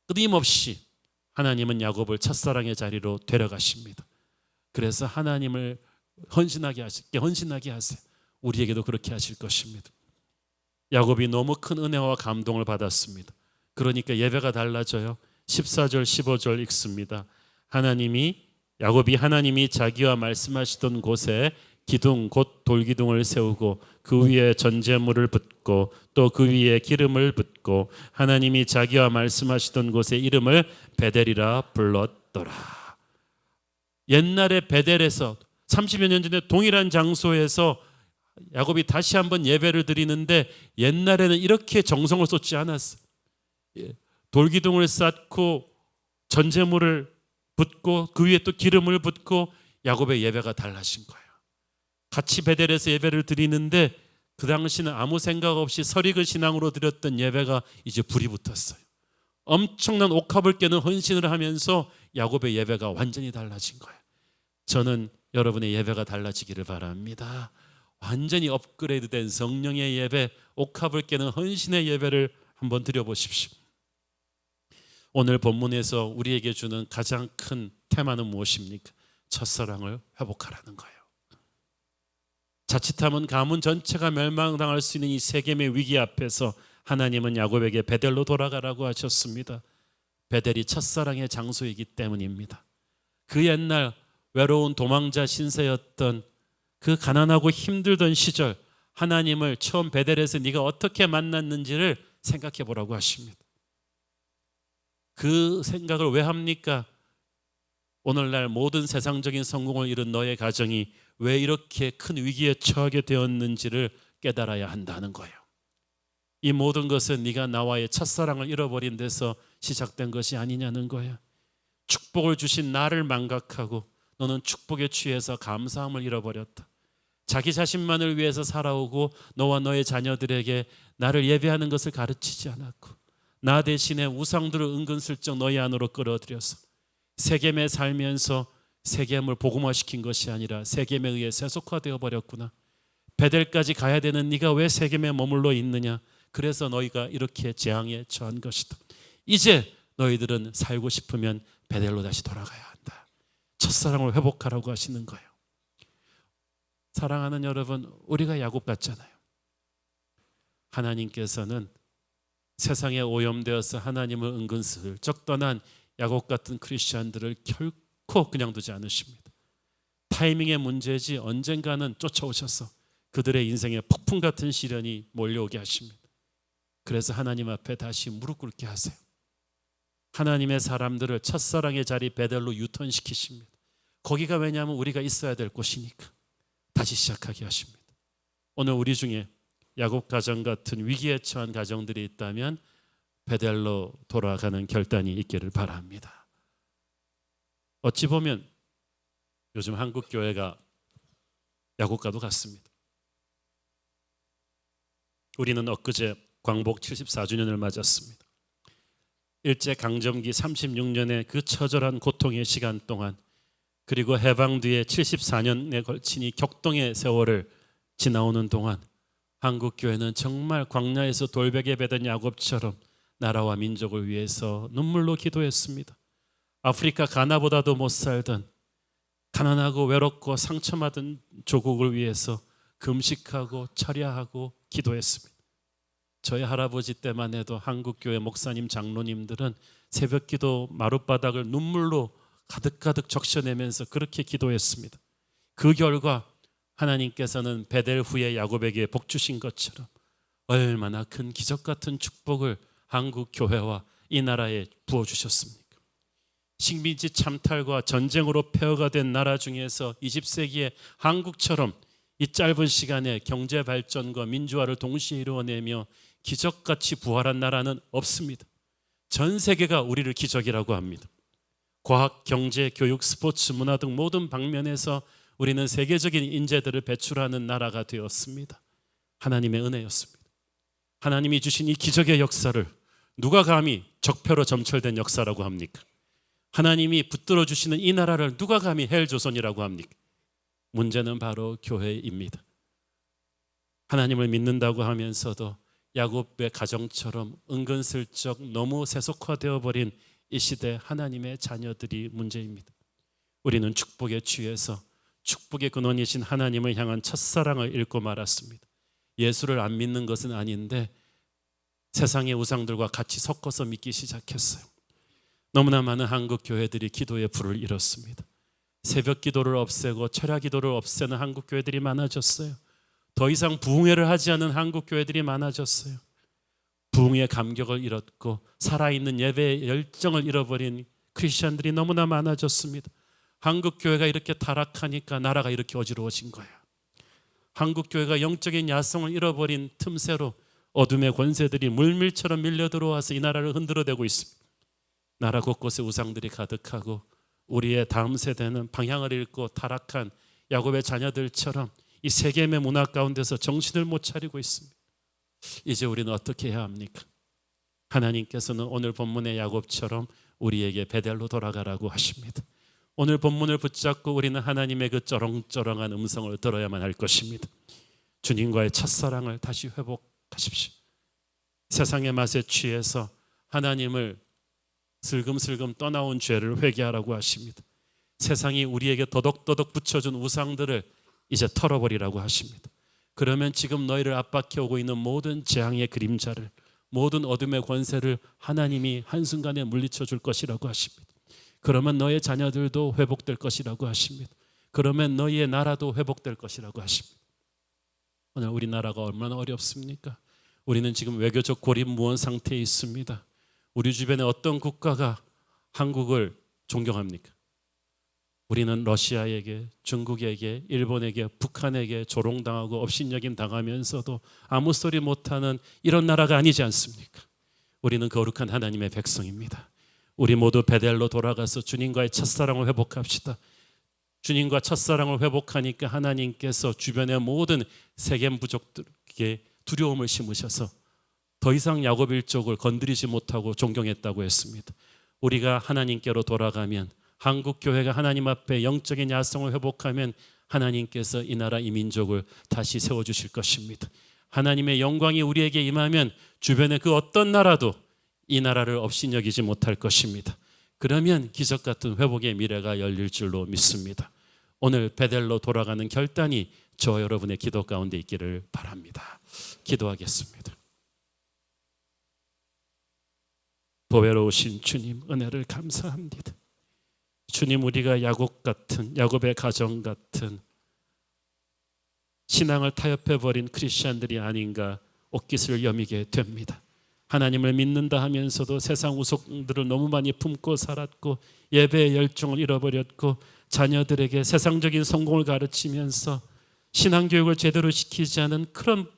끊임없이 하나님은 야곱을 첫사랑의 자리로 데려가십니다. 그래서 하나님을 헌신하게 하세요. 우리에게도 그렇게 하실 것입니다. 야곱이 너무 큰 은혜와 감동을 받았습니다. 그러니까 예배가 달라져요. 14절 15절 읽습니다. 야곱이 하나님이 자기와 말씀하시던 곳에 기둥 곧 돌기둥을 세우고 그 위에 전제물을 붓고 또 그 위에 기름을 붓고 하나님이 자기와 말씀하시던 곳에 이름을 베델이라 불렀더라. 옛날에 베델에서 30여 년 전에 동일한 장소에서 야곱이 다시 한번 예배를 드리는데 옛날에는 이렇게 정성을 쏟지 않았어요. 돌기둥을 쌓고 전제물을 붓고 그 위에 또 기름을 붓고 야곱의 예배가 달라진 거예요. 같이 베델에서 예배를 드리는데 그 당시는 아무 생각 없이 설익을 신앙으로 드렸던 예배가 이제 불이 붙었어요. 엄청난 옥합을 깨는 헌신을 하면서 야곱의 예배가 완전히 달라진 거예요. 저는 여러분의 예배가 달라지기를 바랍니다. 완전히 업그레이드된 성령의 예배, 옥합을 깨는 헌신의 예배를 한번 드려보십시오. 오늘 본문에서 우리에게 주는 가장 큰 테마는 무엇입니까? 첫사랑을 회복하라는 거예요. 자칫하면 가문 전체가 멸망당할 수 있는 이 세겜의 위기 앞에서 하나님은 야곱에게 베델로 돌아가라고 하셨습니다. 베델이 첫사랑의 장소이기 때문입니다. 그 옛날 외로운 도망자 신세였던 그 가난하고 힘들던 시절, 하나님을 처음 베델에서 네가 어떻게 만났는지를 생각해 보라고 하십니다. 그 생각을 왜 합니까? 오늘날 모든 세상적인 성공을 이룬 너의 가정이 왜 이렇게 큰 위기에 처하게 되었는지를 깨달아야 한다는 거예요. 이 모든 것은 네가 나와의 첫사랑을 잃어버린 데서 시작된 것이 아니냐는 거예요. 축복을 주신 나를 망각하고 너는 축복에 취해서 감사함을 잃어버렸다. 자기 자신만을 위해서 살아오고 너와 너의 자녀들에게 나를 예배하는 것을 가르치지 않았고 나 대신에 우상들을 은근슬쩍 너희 안으로 끌어들여서 세겜에 살면서 세겜을 복음화시킨 것이 아니라 세겜에 의해 세속화되어 버렸구나. 베델까지 가야 되는 네가 왜 세겜에 머물러 있느냐. 그래서 너희가 이렇게 재앙에 처한 것이다. 이제 너희들은 살고 싶으면 베델로 다시 돌아가야 한다. 첫사랑을 회복하라고 하시는 거예요. 사랑하는 여러분, 우리가 야곱 같잖아요. 하나님께서는 세상에 오염되어서 하나님을 은근슬쩍 떠난 야곱 같은 크리스찬들을 결코 그냥 두지 않으십니다. 타이밍의 문제지 언젠가는 쫓아오셔서 그들의 인생에 폭풍 같은 시련이 몰려오게 하십니다. 그래서 하나님 앞에 다시 무릎 꿇게 하세요. 하나님의 사람들을 첫사랑의 자리 베델로 유턴시키십니다. 거기가 왜냐하면 우리가 있어야 될 곳이니까 다시 시작하게 하십니다. 오늘 우리 중에 야곱 가정 같은 위기에 처한 가정들이 있다면 베델로 돌아가는 결단이 있기를 바랍니다. 어찌 보면 요즘 한국 교회가 야곱과도 같습니다. 우리는 엊그제 광복 74주년을 맞았습니다. 일제강점기 36년의 그 처절한 고통의 시간 동안 그리고 해방 뒤에 74년에 걸친 이 격동의 세월을 지나오는 동안 한국 교회는 정말 광야에서 돌베개 베던 야곱처럼 나라와 민족을 위해서 눈물로 기도했습니다. 아프리카 가나보다도 못 살던 가난하고 외롭고 상처받은 조국을 위해서 금식하고 철야하고 기도했습니다. 저희 할아버지 때만 해도 한국교회 목사님 장로님들은 새벽기도 마룻바닥을 눈물로 가득가득 적셔내면서 그렇게 기도했습니다. 그 결과 하나님께서는 베델 후에 야곱에게 복 주신 것처럼 얼마나 큰 기적 같은 축복을 한국 교회와 이 나라에 부어주셨습니까? 식민지 참탈과 전쟁으로 폐허가 된 나라 중에서 20세기의 한국처럼 이 짧은 시간에 경제 발전과 민주화를 동시에 이루어내며 기적같이 부활한 나라는 없습니다. 전 세계가 우리를 기적이라고 합니다. 과학, 경제, 교육, 스포츠, 문화 등 모든 방면에서 우리는 세계적인 인재들을 배출하는 나라가 되었습니다. 하나님의 은혜였습니다. 하나님이 주신 이 기적의 역사를 누가 감히 적폐로 점철된 역사라고 합니까? 하나님이 붙들어 주시는 이 나라를 누가 감히 헬조선이라고 합니까? 문제는 바로 교회입니다. 하나님을 믿는다고 하면서도 야곱의 가정처럼 은근슬쩍 너무 세속화되어 버린 이 시대 하나님의 자녀들이 문제입니다. 우리는 축복에 취해서 축복의 근원이신 하나님을 향한 첫사랑을 잃고 말았습니다. 예수를 안 믿는 것은 아닌데 세상의 우상들과 같이 섞어서 믿기 시작했어요. 너무나 많은 한국 교회들이 기도의 불을 잃었습니다. 새벽 기도를 없애고 철야 기도를 없애는 한국 교회들이 많아졌어요. 더 이상 부흥회를 하지 않은 한국 교회들이 많아졌어요. 부흥의 감격을 잃었고 살아있는 예배의 열정을 잃어버린 크리스천들이 너무나 많아졌습니다. 한국 교회가 이렇게 타락하니까 나라가 이렇게 어지러워진 거예요. 한국 교회가 영적인 야성을 잃어버린 틈새로 어둠의 권세들이 물밀처럼 밀려 들어와서 이 나라를 흔들어대고 있습니다. 나라 곳곳에 우상들이 가득하고 우리의 다음 세대는 방향을 잃고 타락한 야곱의 자녀들처럼 이 세겜의 문화 가운데서 정신을 못 차리고 있습니다. 이제 우리는 어떻게 해야 합니까? 하나님께서는 오늘 본문의 야곱처럼 우리에게 베델로 돌아가라고 하십니다. 오늘 본문을 붙잡고 우리는 하나님의 그 쩌렁쩌렁한 음성을 들어야만 할 것입니다. 주님과의 첫사랑을 다시 회복하십시오. 세상의 맛에 취해서 하나님을 슬금슬금 떠나온 죄를 회개하라고 하십니다. 세상이 우리에게 더덕더덕 붙여준 우상들을 이제 털어버리라고 하십니다. 그러면 지금 너희를 압박해 오고 있는 모든 재앙의 그림자를, 모든 어둠의 권세를 하나님이 한순간에 물리쳐 줄 것이라고 하십니다. 그러면 너의 자녀들도 회복될 것이라고 하십니다. 그러면 너희의 나라도 회복될 것이라고 하십니다. 오늘 우리나라가 얼마나 어렵습니까? 우리는 지금 외교적 고립무원 상태에 있습니다. 우리 주변에 어떤 국가가 한국을 존경합니까? 우리는 러시아에게, 중국에게, 일본에게, 북한에게 조롱당하고 업신여김 당하면서도 아무 소리 못하는 이런 나라가 아니지 않습니까? 우리는 거룩한 하나님의 백성입니다. 우리 모두 베델로 돌아가서 주님과의 첫사랑을 회복합시다. 주님과 첫사랑을 회복하니까 하나님께서 주변의 모든 세겜 부족들에게 두려움을 심으셔서 더 이상 야곱 일족을 건드리지 못하고 존경했다고 했습니다. 우리가 하나님께로 돌아가면, 한국 교회가 하나님 앞에 영적인 야성을 회복하면 하나님께서 이 나라 이 민족을 다시 세워주실 것입니다. 하나님의 영광이 우리에게 임하면 주변의 그 어떤 나라도 이 나라를 업신여기지 못할 것입니다. 그러면 기적 같은 회복의 미래가 열릴 줄로 믿습니다. 오늘 베델로 돌아가는 결단이 저와 여러분의 기도 가운데 있기를 바랍니다. 기도하겠습니다. 보배로우신 주님, 은혜를 감사합니다. 주님, 우리가 야곱 같은, 야곱의 가정 같은 신앙을 타협해버린 크리스찬들이 아닌가 옷깃을 여미게 됩니다. 하나님을 믿는다 하면서도 세상 우상들을 너무 많이 품고 살았고 예배의 열정을 잃어버렸고 자녀들에게 세상적인 성공을 가르치면서 신앙교육을 제대로 시키지 않은 그런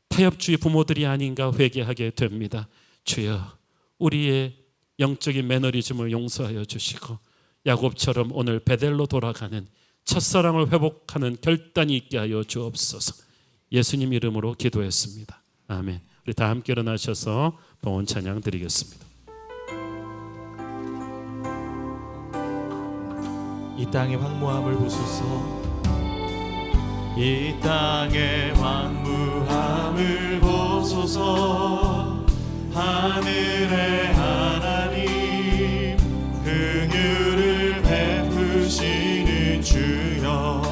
타협주의 부모들이 아닌가 회개하게 됩니다. 주여, 우리의 영적인 매너리즘을 용서하여 주시고 야곱처럼 오늘 베델로 돌아가는 첫사랑을 회복하는 결단이 있게 하여 주옵소서. 예수님 이름으로 기도했습니다. 아멘. 우리 다 함께 일어나셔서 봉헌 찬양 드리겠습니다. 이 땅의 황무함을 보소서. 이 땅의 황무함을 보소서. 하늘의 하나님, 긍휼을 베푸시는 주여,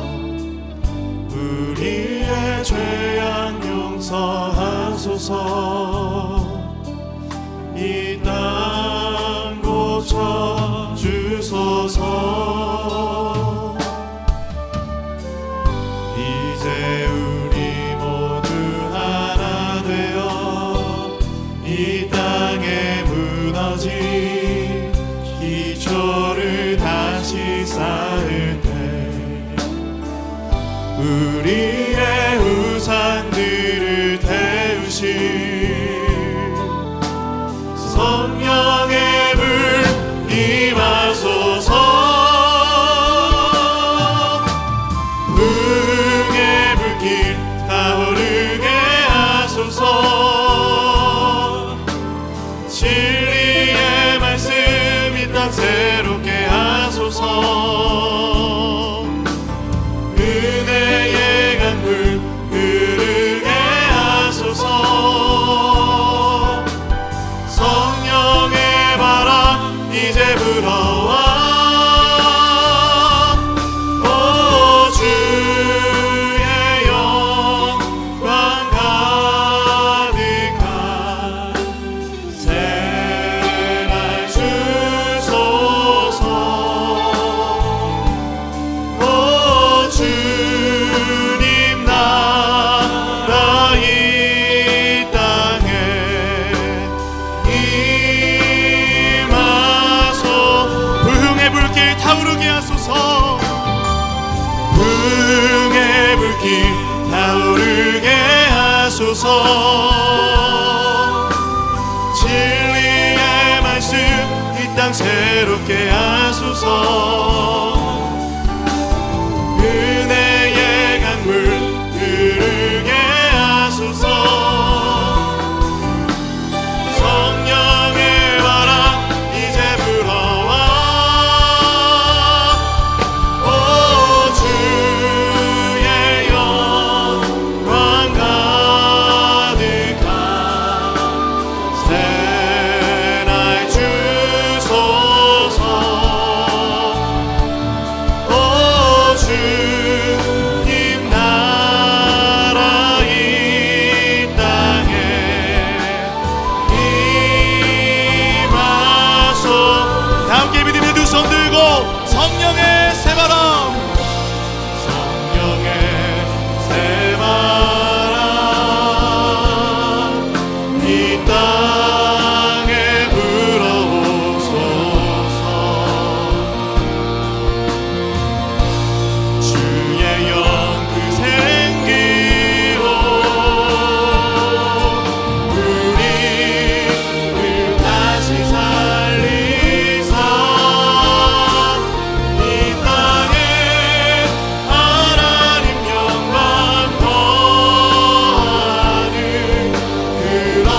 우리의 죄악 용서하소서. 이 땅 고쳐 주소서. 이제 우리 모두 하나 되어 이 땅에 무너진 기초를 다시 쌓을 때 우리의 우상들을 태우실 성령의 불 임하소서. 흥의 불길 타오르게 하소서. 진리의 말씀 이 땅 새로 성령의 불길 타오르게 하소서. 진리의 말씀 이 땅 새롭게 하소서. 은혜의 강물 흐르게 하소서. 성령의 바람 이제 불어와. 오 주의 영광 가득한 새날 주소서. 오 주님 나라 이 땅에 임하소. 다 함께 믿음의 두 손 들고 성령의 새바람, 성령의 새바람 이 땅에 불어오소서. 주의 영 그 생기로 우리를 다시 살리사 이 땅에 하나님 영광 더하는 그런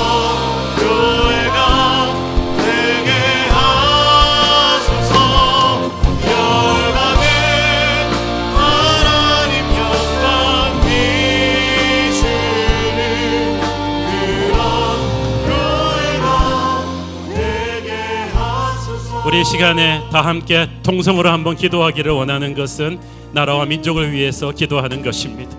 교회가 되게 하소서. 열방에 하나님 영광 비추는 그런 교회가 되게 하소서. 우리 이 시간에 다 함께 통성으로 한번 기도하기를 원하는 것은 나라와 민족을 위해서 기도하는 것입니다.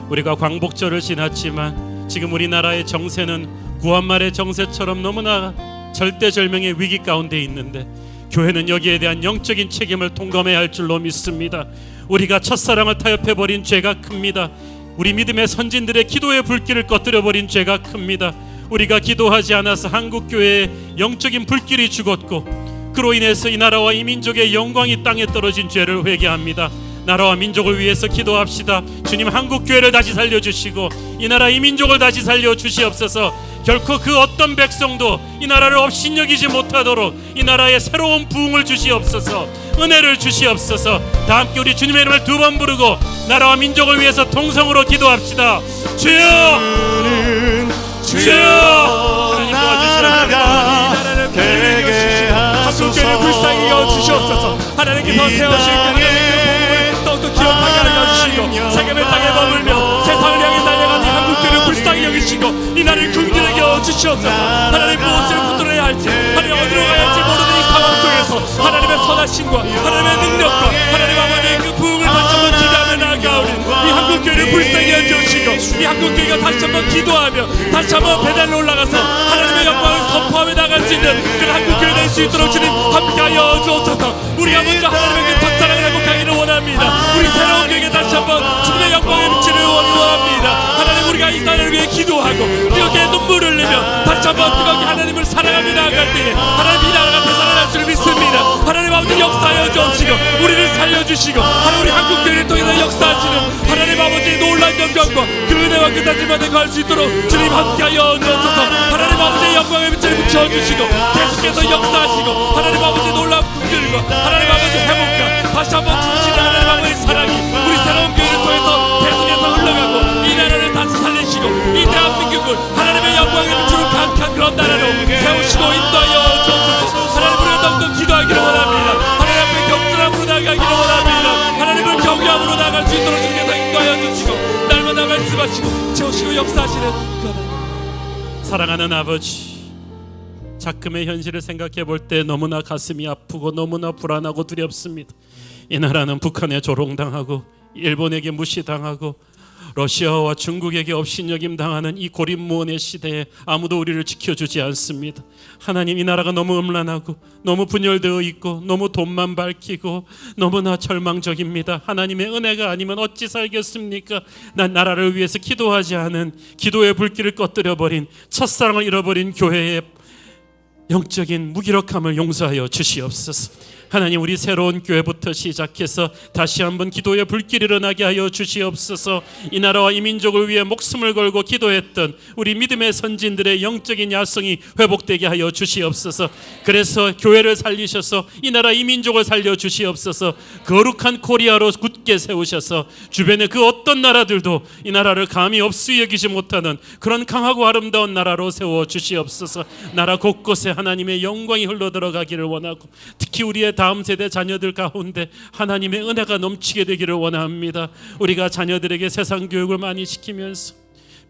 우리가 광복절을 지났지만 지금 우리나라의 정세는 구한말의 정세처럼 너무나 절대절명의 위기 가운데 있는데 교회는 여기에 대한 영적인 책임을 통감해야 할 줄로 믿습니다. 우리가 첫사랑을 타협해버린 죄가 큽니다. 우리 믿음의 선진들의 기도의 불길을 꺼뜨려버린 죄가 큽니다. 우리가 기도하지 않아서 한국교회의 영적인 불길이 죽었고 그로 인해서 이 나라와 이 민족의 영광이 땅에 떨어진 죄를 회개합니다. 나라와 민족을 위해서 기도합시다. 주님 한국교회를 다시 살려주시고 이 나라 이 민족을 다시 살려주시옵소서. 결코 그 어떤 백성도 이 나라를 업신여기지 못하도록 이 나라에 새로운 부흥을 주시옵소서. 은혜를 주시옵소서. 다 함께 우리 주님의 이름을 두 번 부르고 나라와 민족을 위해서 통성으로 기도합시다. 주여! 주여! 하나님 나라가 되게 한국교회를 불쌍히 여주시옵소서. 하나님께서 세우신 하나님의 더욱더 기억하게 하여 주시고 세겜의 땅에 머물며 세상을 향해 달려가는 이 한국교회를 불쌍히 여기시고 이 나라를 긍휼하게 여주시옵소서. 하나님 무엇을 붙들어야 할지 하나님 어디로 가야 할지 모르는 이 상황 속에서 하나님의 선하심과 하나님의 능력과 하나님 아버지의 그 부흥을 다시 한번 기대하며 나아가오니 이 한국교회를 불쌍히 여주시고 이 한국교회가 다시 한번 기도하며 다시 한번 배달로 올라가서 하나님의 영광을 선포하며 나갈 수 있는 그런 한국교회 될 수 있도록 주님 함께하여 주옵소서. 우리가 먼저 하나님의 그 첫사랑을 회복하기를 원합니다. 우리 새로운 교회에 다시 한번 주님의 영광의 빛을 원합니다. 하나님 우리가 이 나라를 위해 기도하고 뜨겁게 눈물을 흘리며 다시 한번 뜨겁게 하나님을 사랑하며 나아갈 때에 하나님 이 나라가 되살아날 줄 믿습니다. 하나님 아버지 역사하여 주옵시고 우리를 살려주시고 하나님 우리 한국교회를 통해서 역사하시는 하나님 아버지의 놀라운 영광과 그 은혜와 그 다짐만에 갈 수 있도록 주님 함께하여 주옵소서. 하나님 아버지의 영광의 빛을 비춰주시고 계속해서 역사하시고 하나님 아버지의 놀라운 긍휼과 하나님 아버지의 회복과 다시 한번 주시는 하나님 아버지의 사랑이 우리 새로운 교회를 통해서 계속해서 흘러가고 이 나라를 다시 살리시고 이 대한민국을 하나님의 영광의 빛으로 강한 그런 나라로 세우시고 인도하여 주옵소서. 하나님 우리가 더욱더 기도하기를 원합니다. 하나님 앞에 겸손함으로 나아가기를 원합니다. 하나님을 경외함으로 나아갈 수 있도록 주께서 인도하여 주시고 날마다 말씀하시고 채우시고 역사하시는 그 하나님. 사랑하는 아버지, 작금의 현실을 생각해 볼 때 너무나 가슴이 아프고 너무나 불안하고 두렵습니다. 이 나라는 북한에 조롱당하고 일본에게 무시당하고 러시아와 중국에게 업신여김 당하는 이 고립무원의 시대에 아무도 우리를 지켜주지 않습니다. 하나님, 이 나라가 너무 음란하고 너무 분열되어 있고 너무 돈만 밝히고 너무나 절망적입니다. 하나님의 은혜가 아니면 어찌 살겠습니까? 난 나라를 위해서 기도하지 않은 기도의 불길을 꺼뜨려버린 첫사랑을 잃어버린 교회의 영적인 무기력함을 용서하여 주시옵소서. 하나님, 우리 새로운 교회부터 시작해서 다시 한번 기도의 불길이 일어나게 하여 주시옵소서. 이 나라와 이 민족을 위해 목숨을 걸고 기도했던 우리 믿음의 선진들의 영적인 야성이 회복되게 하여 주시옵소서. 그래서 교회를 살리셔서 이 나라 이 민족을 살려 주시옵소서. 거룩한 코리아로 굳게 세우셔서 주변의 그 어떤 나라들도 이 나라를 감히 없이 여기지 못하는 그런 강하고 아름다운 나라로 세워 주시옵소서. 나라 곳곳에 하나님의 영광이 흘러들어가기를 원하고, 특히 우리의 다음 세대 자녀들 가운데 하나님의 은혜가 넘치게 되기를 원합니다. 우리가 자녀들에게 세상 교육을 많이 시키면서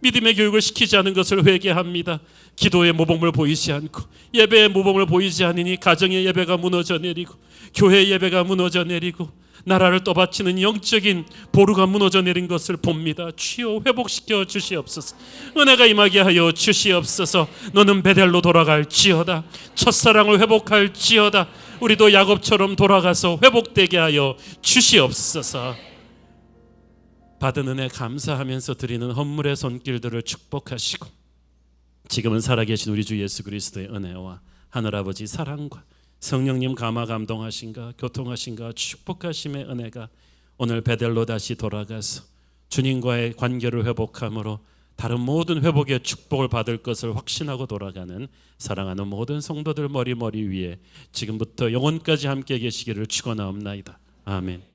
믿음의 교육을 시키지 않은 것을 회개합니다. 기도의 모범을 보이지 않고 예배의 모범을 보이지 않으니 가정의 예배가 무너져 내리고 교회의 예배가 무너져 내리고 나라를 떠받치는 영적인 보루가 무너져 내린 것을 봅니다. 주여, 회복시켜 주시옵소서. 은혜가 임하게 하여 주시옵소서. 너는 베델로 돌아갈지어다. 첫사랑을 회복할지어다. 우리도 야곱처럼 돌아가서 회복되게 하여 주시옵소서. 받은 은혜 감사하면서 드리는 헌물의 손길들을 축복하시고, 지금은 살아계신 우리 주 예수 그리스도의 은혜와 하늘아버지 사랑과 성령님 감화 감동하신가 교통하신가 축복하심의 은혜가 오늘 베델로 다시 돌아가서 주님과의 관계를 회복함으로 다른 모든 회복의 축복을 받을 것을 확신하고 돌아가는 사랑하는 모든 성도들 머리 위에 지금부터 영원까지 함께 계시기를 축원하옵나이다. 아멘.